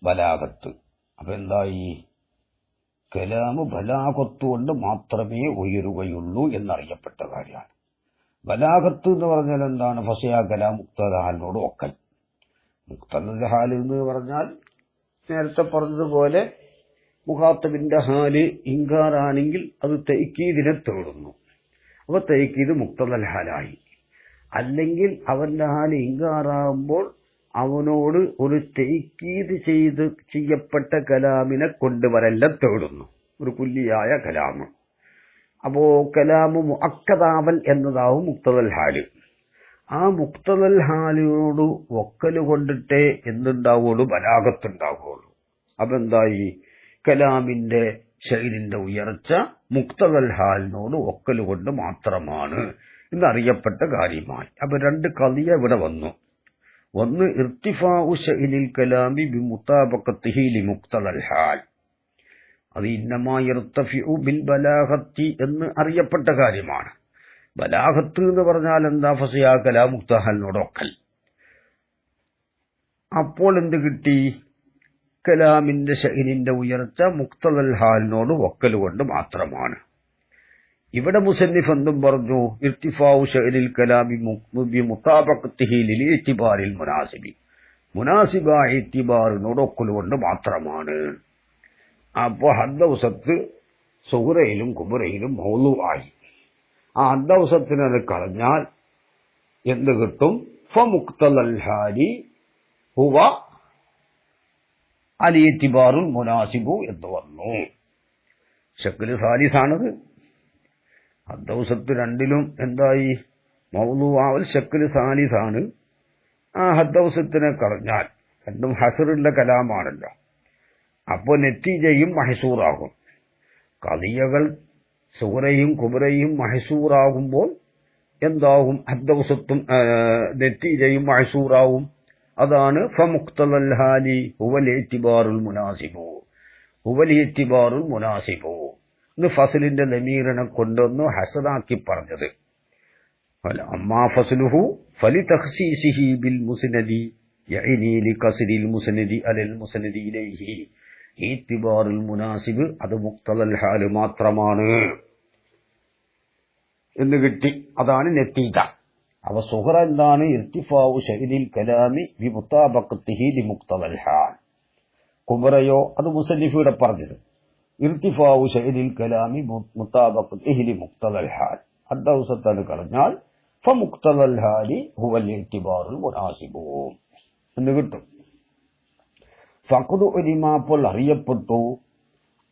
ബലാഗത്ത്. അപ്പൊ എന്തായി? കലാമ് ബലാഗത്തുകൊണ്ട് മാത്രമേ ഉയരുകയുള്ളൂ എന്നറിയപ്പെട്ട കാര്യമാണ്. ബലാഗത്ത് എന്ന് പറഞ്ഞാൽ എന്താണ്? ഫസയാ കലാം മുക്തദഹാലിനോട് ഒക്കൽ. മുക്തദഹാൽ എന്ന് പറഞ്ഞാൽ നേരത്തെ പറഞ്ഞതുപോലെ മുഖാത്തബിന്റെ ഹാല് ഇൻകാറാണെങ്കിൽ അത് തൈക്കീദിനെ തേടുന്നു. അപ്പൊ തൈക്കീദ് മുക്തദൽഹാലായി. അല്ലെങ്കിൽ അവന്റെ ഹാല് ഇൻകാറാകുമ്പോൾ അവനോട് ഒരു തൈക്കീദ് ചെയ്യപ്പെട്ട കലാമിനെ കൊണ്ടുവരല്ല തേടുന്നു, ഒരു കുല്ലിയായ കലാമ്. അപ്പോ കലാമ് മുഅക്കദാവൽ എന്നതാവും മുക്തദൽ ഹാല്. ആ മുക്തദൽ ഹാലിനോട് ഒക്കല് കൊണ്ടിട്ടേ എന്തുണ്ടാവുള്ളൂ? ബലാഗത്തുണ്ടാവുള്ളൂ. അപ്പൊ എന്തായി? കലാമിന്റെ ഷൈനിന്റെ ഉയർച്ച മുക്തദൽ ഹാലിനോട് ഒക്കല് കൊണ്ട് മാത്രമാണ് എന്നറിയപ്പെട്ട കാര്യമായി. അപ്പൊ രണ്ട് ഖളിയ ഇവിടെ വന്നു. ഒന്ന് ഇർത്തിഫാഉ ഷൈനിൽ കലാമി ബിമുതാബഖത്തിഹി ലിമുക്തദൽ ഹാൽ. അത് ഇന്നമാ യർതഫിഉ ബിൽ ബലാഗത്തി എന്ന് അറിയപ്പെട്ട കാര്യമാണ്. ബലാഗത്ത് എന്ന് പറഞ്ഞാൽ എന്താ? ഫസയാ കലാം മുക്തദൽഹാലിനോട് ഒക്കൽ. അപ്പോൾ എന്ത് കിട്ടി? കലാമിന്റെ ഷൈനിന്റെ ഉയർച്ച മുക്തദൽ ഹാലിനോട് ഒക്കൽ കൊണ്ട് മാത്രമാണ്. ഇവിടെ മുസന്നിഫ് എന്തും പറഞ്ഞു? ഇർത്തിഫാഉ ഷൈനിൽ കലാമി ബിമുതാബഖത്തിഹി ലിഇതിബാരിൽ മുനാസിബി. മുനാസിബായ ഇത്തിബാറിനോട് ഒക്കൽ കൊണ്ട് മാത്രമാണ്. അപ്പോ ഹദ്ദൗസത്ത് സുഹറയിലും കുബറയിലും മൗലൂആയി. ആ ഹദ്ദൗസത്തിനെ അത് കളഞ്ഞാൽ എന്ത് കിട്ടും? ഫമുക്തദൽ ഹാലി ഹുവ അലിഇതിബാറുൽ മുനാസിബു എന്ന് വന്നു. ശക്ല് സാലിസാണത്. ഹദ്ദൗസത്ത് രണ്ടിലും എന്തായി? മൗലൂആവൽ ശക്ല് സാലിസാണ്. ആ ഹദ്ദൗസത്തിനെ കളഞ്ഞാൽ രണ്ടും ഹസറുള്ള കലാമാണല്ലോ. അപ്പോൾ നെറ്റീജയും മഹസൂറാകും. ഖളിയകൾ സുഹറയും കുബറയും മഹസൂറാകുമ്പോൾ എന്താകും? ഹദ്ദൗസത്തും നെറ്റീജയും മഹസൂറാവും. അതാണ് ഫമുക്തദൽ ഹാലി ഹുവൽ ഇഅ്തിബാറുൽ മുനാസിബു. ഹുവൽ ഇഅ്തിബാറുൽ മുനാസിബു എന്ന് ഫസലിന്റെ ലമീറിനെ കൊണ്ടൊന്ന് ഹസനാക്കി പറഞ്ഞത്. അമ്മാ ഫസ്ലുഹു ഫലി തഖ്സീസിഹി ബിൽ മുസ്നദി യഅനി ലികസ്രിൽ മുസ്നദി അലൽ മുസ്നദി ഇലൈഹി. ഇഅ്തിബാറുൽ മുനാസിബ് അത് മുക്തദൽ ഹാല് മാത്രമാണ് എന്ന് കിട്ടി. അതാണ് നെറ്റീജ. അവ സുഹറ എന്താണ്? ഇർത്തിഫാഉ ഷൈനിൽ കലാമി ബിമുതാബഖത്തിഹി ലിമുക്തദൽ ഹാൽ. കുബറയോ അത് മുസന്നിഫിയുടെ പറഞ്ഞത് ഇർത്തിഫാഉ ഷൈനിൽ കലാമി മുതാബഖത്തിഹി ലിമുക്തദൽ ഹാൽ. ഹദ്ദൗസത്ത് കളഞ്ഞാൽ ഫമുക്തദൽ ഹാലി ഹുവൽ ഇഅ്തിബാറുൽ മുനാസിബു എന്ന് കിട്ടും. ഫഖദു ഉലിമാപ്പോൾ അറിയപ്പെട്ടു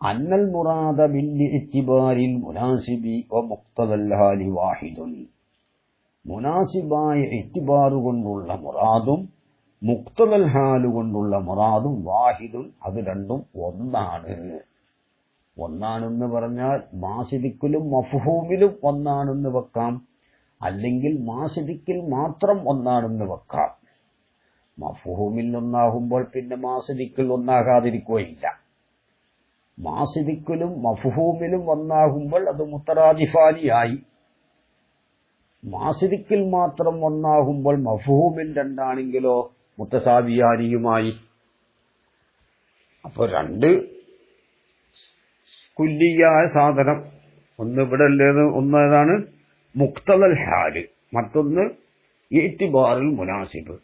അന്നൽ മുറാദ ബിൽ ഇഅ്തിബാരിൽ മുനാസിബി വ മുക്തദൽ ഹാലി വാഹിദുൻ. മുനാസിബായ ഇഅ്തിബാർ കൊണ്ടുള്ള മുറാദും മുക്തദൽ ഹാല് കൊണ്ടുള്ള മുറാദും വാഹിദുൻ, അത് രണ്ടും ഒന്നാണ്. ഒന്നാണെന്ന് പറഞ്ഞാൽ മാസിദിക്കിലും മഫ്ഹൂമിലും ഒന്നാണെന്ന് വെക്കാം, അല്ലെങ്കിൽ മാസിദിക്കിൽ മാത്രം ഒന്നാണെന്ന് വെക്കാം. മഫ്ഹൂമിൽ ഒന്നാകുമ്പോൾ പിന്നെ മാസിദിക്കിൽ ഒന്നാകാതിരിക്കുകയില്ല. മാസിദിക്കിലും മഫ്ഹൂമിലും ഒന്നാകുമ്പോൾ അത് മുത്തറാദിഫാനിയായി. മാസിദിക്കിൽ മാത്രം ഒന്നാകുമ്പോൾ മഫ്ഹൂമിൽ രണ്ടാണെങ്കിലോ മുത്തസാവിയാനിയുമായി. അപ്പൊ രണ്ട് കുല്ലിയായ സാധനം, ഒന്ന് ഇവിടെ ഉള്ളത്, ഒന്നേതാണ് മുക്തദൽ ഹാല്, മറ്റൊന്ന് ഇഅ്തിബാറുൽ മുനാസിബ്.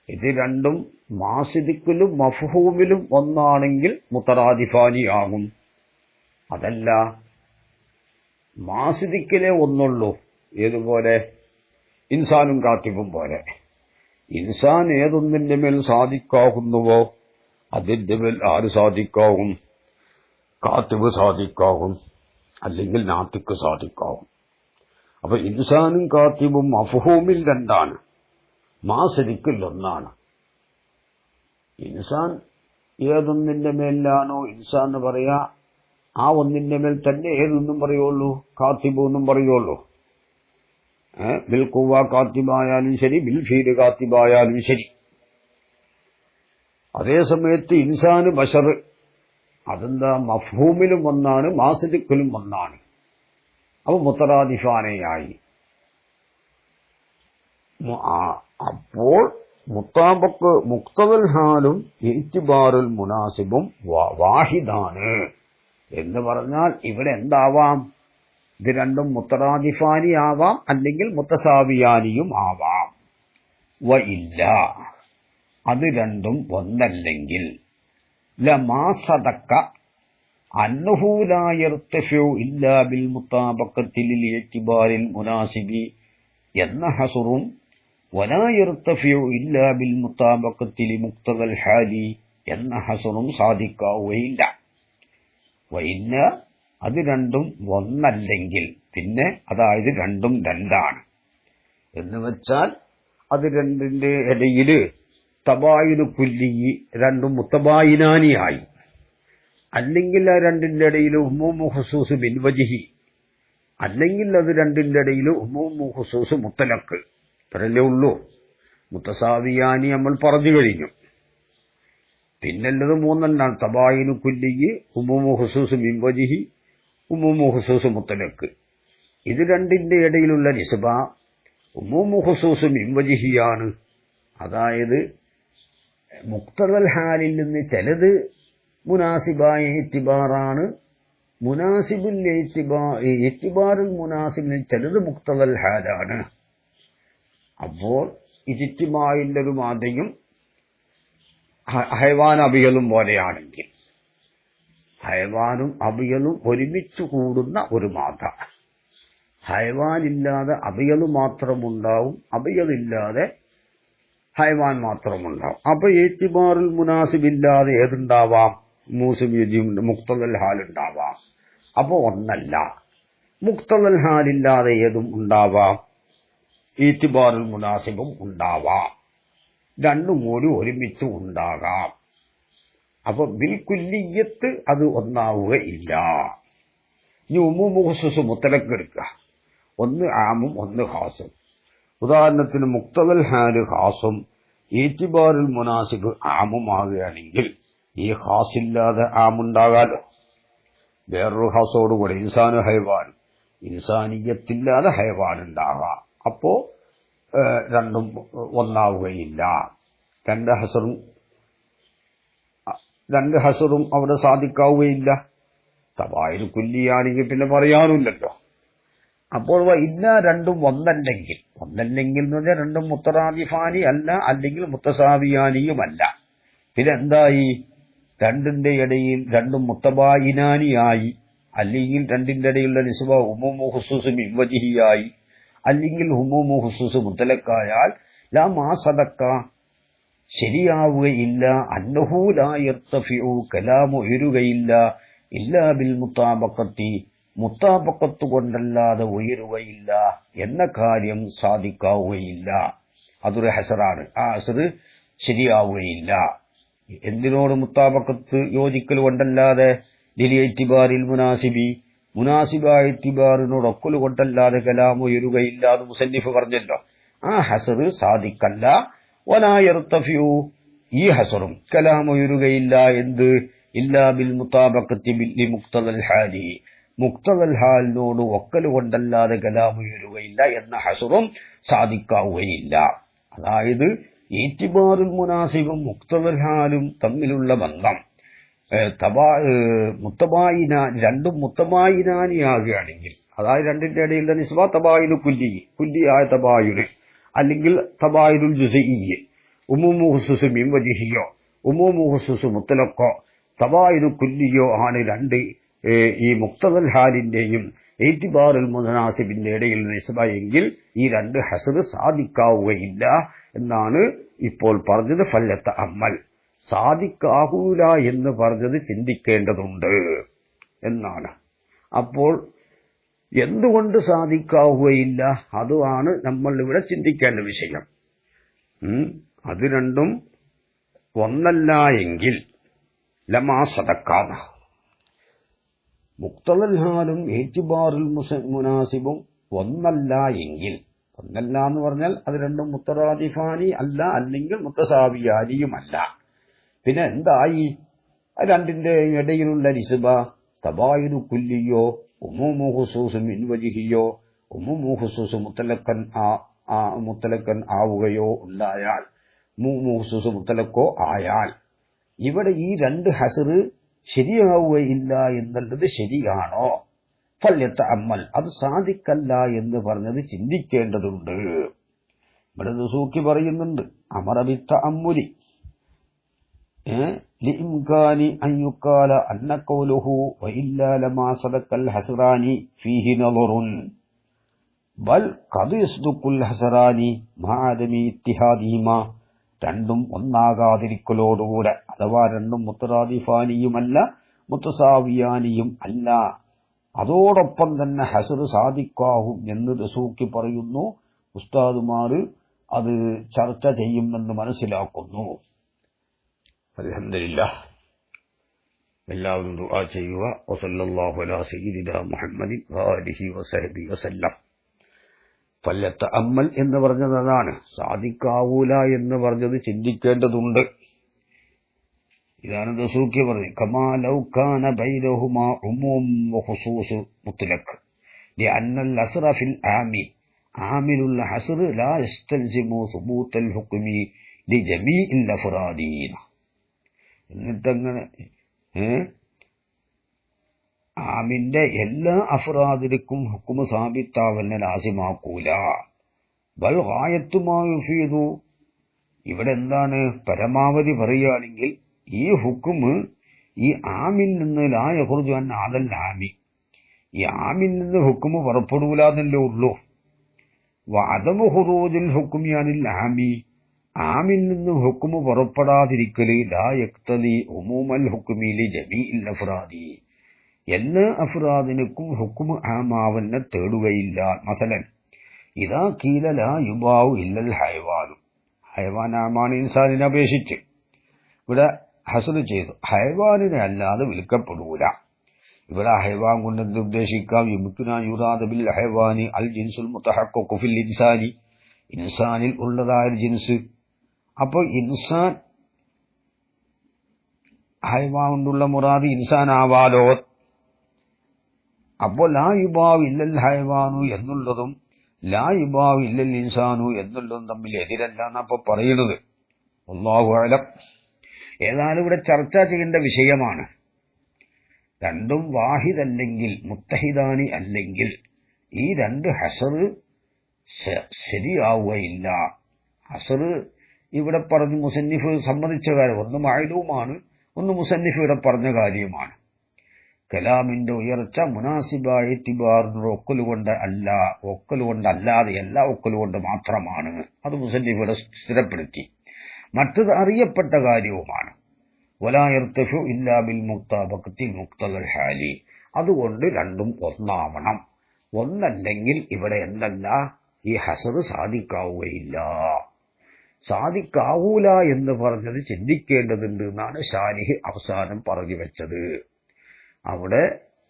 ഇത് രണ്ടും മാസിദിക്കിലും മഫ്ഹൂമിലും ഒന്നാണെങ്കിൽ മുത്തറാദിഫാനിയാകും. അതല്ല മാസിദിക്കിലെ ഒന്നുള്ളൂ. ഏതുപോലെ? ഇൻസാനും കാത്തിബും പോലെ. ഇൻസാൻ ഏതൊന്നിന്റെ മേൽ സാധിക്കാകുന്നുവോ അതിന്റെ മേൽ ആര് സാധിക്കാകും? കാത്തിബ് സാധിക്കാകും, അല്ലെങ്കിൽ നാത്തിക്ക് സാധിക്കാകും. അപ്പൊ ഇൻസാനും കാത്തിബും മഫ്ഹൂമിൽ രണ്ടാണ്, മാസിദിക്കിൽ ഒന്നാണ്. ഇൻസാൻ ഏതൊന്നിന്റെ മേലാണോ ഇൻസാൻ എന്ന് പറയാ, ആ ഒന്നിന്റെ മേൽ തന്നെ ഏതൊന്നും പറയുള്ളൂ, കാത്തിബൊന്നും പറയുള്ളൂ. ബിൽ ഖുവ്വ കാത്തിബായാലും ശരി, ബിൽ ഫീല് കാത്തിബായാലും ശരി. അതേ സമയത്ത് ഇൻസാന് ബശർ, അതെന്താ? മഫ്ഹൂമിലും ഒന്നാണ്, മാസിദിക്കിലും ഒന്നാണ്. അപ്പൊ മുത്തറാദിഫാനയായി. അപ്പോൾ മുക്തദൽ ഹാലും ഇഅ്തിബാറുൽ മുനാസിബും വാഹിദാണ് എന്ന് പറഞ്ഞാൽ ഇവിടെ എന്താവാം? ഇത് രണ്ടും മുത്തറാദിഫാനി ആവാം, അല്ലെങ്കിൽ മുത്തസാവിയാനിയും ആവാം. വ ഇല്ല, അത് രണ്ടും ഒന്നല്ലെങ്കിൽ ലമാ സദക്ക അന്നഹു ലാ യർതഫിഉ ഇല്ലാ ബിൽ മുതാബഖത്തി ലിൽ ഇഅ്തിബാരിൽ മുനാസിബി എന്ന ഹസുറും വലാ യർതഫിഉ ഇല്ലാ ബിൽ മുതാബഖത്തി ലിമുഖ്തദൽ ഹാലി എന്ന ഹസുറും സാധിക്കാവുകയില്ല. വഇല്ല, അത് രണ്ടും ഒന്നല്ലെങ്കിൽ, പിന്നെ അതായത് രണ്ടും രണ്ടാണ് എന്ന് വെച്ചാൽ അത് രണ്ടിന്റെ ഇടയില് തബായിനു കുല്ലി രണ്ടും മുത്തബായിനാനിയായി, അല്ലെങ്കിൽ ആ രണ്ടിന്റെ ഇടയിൽ ഉമൂമു ഖുസൂസ് ബിൻ വജ്ഹി, അല്ലെങ്കിൽ അത് രണ്ടിന്റെ ഇടയിൽ ഉമൂമു ഖുസൂസ് മുത്തലഖ്. ഇത്രയല്ലേ ഉള്ളൂ. മുത്തസാവിയാനി നമ്മൾ പറഞ്ഞു കഴിഞ്ഞു. പിന്നുള്ളത് മൂന്നെണ്ണാണ്: തബായിനു കുല്ലി, ഉമൂമു ഖുസൂസ് ബിൻ വജ്ഹി, ഉമൂമു ഖുസൂസ് മുത്തലഖ്. ഇത് രണ്ടിന്റെ ഇടയിലുള്ള നിസ്ബ ഉമൂമു ഖുസൂസ് ബിൻ വജ്ഹിയാണ്. അതായത് മുഖ്തദൽ ഹാലിൽ നിന്ന് ചിലത് മുനാസിബായ ഇത്തിബാറാണ്, മുനാസിബുൽ ഇത്തിബാറുൽ മുനാസിബിൽ ചിലത് മുഖ്തദൽ ഹാലാണ്. അപ്പോൾ ഇജ്തിമാഇന്റെ ഒരു മാതയും ഹൈവാൻ അബിയലും പോലെയാണെങ്കിൽ, ഹൈവാനും അബിയലും ഒരുമിച്ച് കൂടുന്ന ഒരു മാത, ഹൈവാനില്ലാതെ അബിയല് മാത്രമുണ്ടാവും, അബിയലില്ലാതെ ഹൈവാൻ മാത്രമുണ്ടാവും. അപ്പൊ ഏറ്റിബാറുൽ മുനാസിബില്ലാതെ ഏതുണ്ടാവാം? മുഖ്തദൽ ഹാൽ ഉണ്ടാവാം. അപ്പൊ ഒന്നല്ല. മുഖ്തദൽ ഹാലില്ലാതെ ഏതും ഉണ്ടാവാം, ഈറ്റിബാറുൽ മുനാസിബും ഉണ്ടാവാം, രണ്ടും കൂടി ഒരുമിച്ച് ഉണ്ടാകാം. അപ്പൊ ബിൽകുല്ലിയത്ത് അത് ഒന്നാവുകയില്ല. ഇനി ഉമൂമു ഖുസൂസ് മുത്തലഖ് എടുക്കുക. ഒന്ന് ആമും ഒന്ന് ഖാസും. ഉദാഹരണത്തിന് മുഖ്തദൽ ഹാല് ഖാസും ഈറ്റിബാറുൽ മുനാസിബ് ആമുമാകുകയാണെങ്കിൽ ഈ ഖാസില്ലാതെ ആമുണ്ടാകാലോ. വേറൊരു ഖാസോടുകൂടെ ഇൻസാനു ഹൈവാൻ, ഇൻസാനിയത്തില്ലാതെ ഹൈവാൻ ഉണ്ടാകാം. അപ്പോ രണ്ടും ഒന്നാവുകയില്ല. രണ്ട് ഹസറും അവിടെ സാധിക്കാവുകയില്ല. തബായിൽ കുല്ലിയാണെങ്കിൽ പിന്നെ പറയാനുമില്ലല്ലോ. അപ്പോൾ ഇല്ല, രണ്ടും ഒന്നല്ലെങ്കിൽ എന്ന് പറഞ്ഞാൽ രണ്ടും മുത്തറാദിഫാനി അല്ല, അല്ലെങ്കിൽ മുത്തസാവിയാനിയുമല്ല. പിന്നെ എന്തായി? രണ്ടിന്റെ ഇടയിൽ രണ്ടും മുത്തബായിനാനിയായി, അല്ലെങ്കിൽ രണ്ടിന്റെ ഇടയിലുള്ള നിസ്ബ ഉമൂമു ഖുസൂസ് ബിൻ വജ്ഹിയായി, അല്ലെങ്കിൽ ഉമൂമു ഖുസൂസ് മുത്തലഖായാൽ ലാ മാ സദക്ക ശരിയാവുകയില്ല. അന്നഹു ലാ യർതഫിഉ കലാമു ഉയരുകയില്ല ഇല്ലാ ബിൽ മുതാബഖത്തി മുത്താബക്കത്ത് കൊണ്ടല്ലാതെ ഉയരുകയില്ല എന്ന കാര്യം സാധിക്കാവുകയില്ല. അതൊരു ഹസറാണ്. ആ ഹസർ ശരിയാവുകയില്ല. എന്തിനോട് മുത്താബക്കത്ത്? യോജിക്കൽ കൊണ്ടല്ലാതെ. ലിലിഇത്തിബാരിൽ മുനാസിബി, മുനാസിബായ ഇത്തിബാറിനോട് ഒക്കൽ കൊണ്ടല്ലാതെ കലാം ഉയരുകയില്ല എന്ന് മുസന്നിഫ് പറഞ്ഞല്ലോ. ആ ഹസർ സാധിക്കല്ല. വലാ യർതഫിഉ, ഈ ഹസറും കലാം ഉയരുകയില്ല. എന്ത്? ഇല്ലാ ബിൽ മുത്താബക്കത്തി ബിൽ മുഖ്തദൽ ഹാലി, മുഖ്തദൽ ഹാലിനോട് ഒക്കൽ കൊണ്ടല്ലാതെ കലാം ഉയരുകയില്ല എന്ന ഹസറും സാധിക്കാവുകയില്ല. അതായത് ഈറ്റിബാറുൽ മുനാസിബും മുഖ്തദൽ ഹാലും തമ്മിലുള്ള ബന്ധം രണ്ടും മുത്തബായിനാനിയാകുകയാണെങ്കിൽ, അതായത് രണ്ടിന്റെ ഇടയിലുള്ള നിസ്ബ തബായിനു കുല്ലിയായ തബായുന്, അല്ലെങ്കിൽ തബായുൽ ജുസഇയ്യ്, ഉമൂമു ഖുസൂസ് മിൻ വജ്ഹിയോ ഉമൂമു ഖുസൂസ് മുത്തലഖോ തബായിനു കുല്ലിയോ ആണ് രണ്ട് ഈ മുഖ്തദൽ ഹാലിന്റെയും ഈറ്റിബാറുൽ മുനാസിബിന്റെ ഇടയിൽ നിസ്ബ എങ്കിൽ ഈ രണ്ട് ഹസർ സാധിക്കാവുകയില്ല എന്നാണ് ഇപ്പോൾ പറഞ്ഞത്. ഫല്ലത്ത അമ്മൽ, സാധിക്കാകൂല എന്ന് പറഞ്ഞത് ചിന്തിക്കേണ്ടതുണ്ട് എന്നാണ്. അപ്പോൾ എന്തുകൊണ്ട് സാധിക്കാവുകയില്ല, അതുമാണ് നമ്മൾ ഇവിടെ ചിന്തിക്കേണ്ട വിഷയം. അത് രണ്ടും ഒന്നല്ല എങ്കിൽ ലമാ സദക്കാന, മുഖ്തദൽ ഹാലും ഈറ്റിബാറുൽ മുനാസിബും ഒന്നല്ല എങ്കിൽ, ഒന്നല്ല എന്ന് പറഞ്ഞാൽ അത് രണ്ടും മുത്തറാദിഫാനി അല്ല, അല്ലെങ്കിൽ മുത്തസാവിയാനിയുമല്ല. പിന്നെ എന്തായി? രണ്ടിന്റെ ഇടയിലുള്ള നിസ്ബ തബായിനു കുല്ലിയോ ഉമൂമു ഖുസൂസ് മിൻ വജ്ഹിയോ ഉമൂമു ഖുസൂസ് മുത്തലഖൻ ആവുകയോ ഉണ്ടായാൽ, ഉമൂമു ഖുസൂസ് മുത്തലഖോ ആയാൽ, ഇവിടെ ഈ രണ്ട് ഹസർ ശരിയാവുകയില്ല എന്നുള്ളത് ശരിയാണോ? ഫല്യതഅമ്മൽ, അത് സാധിക്കല്ല എന്ന് പറഞ്ഞത് ചിന്തിക്കേണ്ടതുണ്ട്. ഇവിടെ ദുസൂക്കി പറയുന്നുണ്ട് അമറ ബിത്തഅമ്മുലി ലിഇംകാനി അൻ യുഖാല അന്ന ഖൗലുഹു വഇല്ലാ ലമാ സദഖൽ ഹസ്റാനി ഫീഹി നദറുൻ ബൽ ഖദ് യസ്ദുഖുൽ ഹസ്റാനി മഅദമി ഇത്തിഹാദിഹിമാ. രണ്ടും ഒന്നാകാതിരിക്കലോടുകൂടെ, അഥവാ രണ്ടും മുത്തറാദിഫാനിയുമല്ല മുത്തസാവിയാനിയും അല്ല, അതോടൊപ്പം തന്നെ ഹസ്ർ സാദിക്കാവും എന്ന് ദസൂക്കി പറയുന്നു. ഉസ്താദുമാർ അത് ചർച്ച ചെയ്യുമെന്ന് മനസ്സിലാക്കുന്നു. അൽഹംദുലില്ലാഹ്. എല്ലാവരും ദുആ ചെയ്യുക. വസല്ലല്ലാഹു അലാ സയ്യിദിനാ മുഹമ്മദിൻ വആലിഹി വസഹ്ബിഹി വസല്ലം. ഫല്യതഅമ്മൽ എന്ന് പറഞ്ഞത് അതാണ്. സാദിക്കാവൂല എന്ന് പറഞ്ഞത് ചിന്തിക്കേണ്ടതുണ്ട്. ഇതാണ് ദസൂക്കി പറഞ്ഞത്. കമാ ലൗ കാന ബൈനഹുമാ ഉമൂം വഖുസൂസ് മുത്ലഖ് ലിഅന്നൽ ഹസ്റ ഫിൽ ആമി ആമിലുള്ള ഹസ്ർ ലാ യസ്തൽസിമു സുബൂത്തൽ ഹുക്മി ലിജമീഇൽ അഫ്റാദീന. എന്നിട്ടങ്ങനെ ആമിന്റെ എല്ലാ അഫ്റാദിനും ഹുക്മ് സാബിത്താവന്നെ ലാസിമാക്കൂല. ബൽ ഗായത്തുമാ യുഫീദു, ഇവിടെ എന്താണ് പരമാവധി പറയുകയാണെങ്കിൽ ഈ ഹുക്മ് ഈ ആമിൽ നിന്ന് ലാ യഖ്റുജു അൻ അദൽ ആമി, ഈ ആമിൽ നിന്ന് ഹുക്മ് പുറപ്പെടൂലെന്നല്ലേ ഉള്ളൂ. വഅദമു ഖുറൂജുൽ ഹുക്മി അനിൽ ആമി, ആമിൽ നിന്ന് ഹുക്മ് പുറപ്പെടാതിരിക്കല് ലാ യഖ്തദി ഉമൂമൽ ഹുക്മി ലി ജമീഇൽ അഫ്റാദി, എല്ലാ അഫ്റാദിനും ഹുക്മ് ആമാവന്നെ തേടുകയില്ല. മസലൻ ഇദാ ഖീല ലാ യുബാഉ ഇല്ലൽ ഹയവാനു, ഹയവാൻ ആമാണ് ഇൻസാനിനെ അപേക്ഷിച്ച്. ഇവിടെ ഹസ്ർ ചെയ്തു, ഹയവാനിനെ അല്ലാതെ വിൽക്കപ്പെടൂല. ഇവിടെ ഹയവാൻ കൊണ്ട് എന്ത് ഉദ്ദേശിക്കാം? യുംകിനു അൻ യുറാദ ബിൽ ഹയവാനി അൽ ജിൻസുൽ മുതഹഖഖു ഫിൽ ഇൻസാനി, ഇൻസാനിൽ ഉള്ളതായ ജിൻസ്. അപ്പോൾ ഇൻസാൻ ഹയവാൻ കൊണ്ടുള്ള മുറാദ് ഇൻസാൻ ആവാലോ. അപ്പോൾ ലാ യുബാഉ ഇല്ലൽ ഹയവാനു എന്നുള്ളതും ലാ യുബാഉ ഇല്ലൽ ഇൻസാനു എന്നുള്ളതും തമ്മിൽ എതിരല്ല എന്നപ്പോ പറയുന്നത്. അല്ലാഹു അഅലം. ഏതായാലും ഇവിടെ ചർച്ച ചെയ്യേണ്ട വിഷയമാണ്. രണ്ടും വാഹിദല്ലെങ്കിൽ മുത്തഹിദാനി അല്ലെങ്കിൽ ഈ രണ്ട് ഹസ്ർ ശരിയാവുകയില്ല. ഹസ്ർ ഇവിടെ പറഞ്ഞു മുസന്നിഫ് സമ്മതിച്ച കാര്യം, ഒന്ന് മഅലൂമാണ്, ഒന്ന് മുസന്നിഫ് ഇവിടെ പറഞ്ഞ കാര്യമാണ്. കലാമിന്റെ ഉയർച്ച മുനാസിബായ ഇത്തിബാറിന്റെ ഒക്കലുകൊണ്ട് അല്ല, ഒക്കലുകൊണ്ടല്ലാതെയല്ല, ഒക്കലുകൊണ്ട് മാത്രമാണ്. അത് മുസന്നിഫ് ഇവിടെ സ്ഥിരപ്പെടുത്തി. മറ്റത് അറിയപ്പെട്ട കാര്യവുമാണ്. വലാ യർതഫു ഇല്ലാ ബിൽ മുക്താബഖത്തി മുക്തദൽ ഹാലി, അതുകൊണ്ട് രണ്ടും ഒന്നാവണം. ഒന്നല്ലെങ്കിൽ ഇവിടെ എന്തല്ല, ഈ ഹസ്ർ സാദിക്കാവുകയില്ല. സാദിക്കാവൂല എന്ന് പറഞ്ഞത് ചിന്തിക്കേണ്ടതുണ്ട് എന്നാണ് ശാരിഹ് അവസാനം പറഞ്ഞു വെച്ചത്. അവിടെ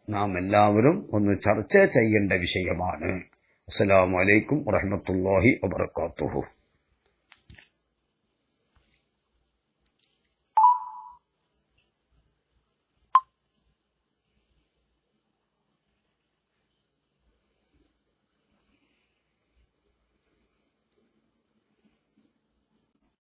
നാം എല്ലാവരും ഒന്ന് ചർച്ച ചെയ്യേണ്ട വിഷയമാണ്. അസ്സലാമു അലൈക്കും വറഹ്മത്തുള്ളാഹി വബറകാതുഹു.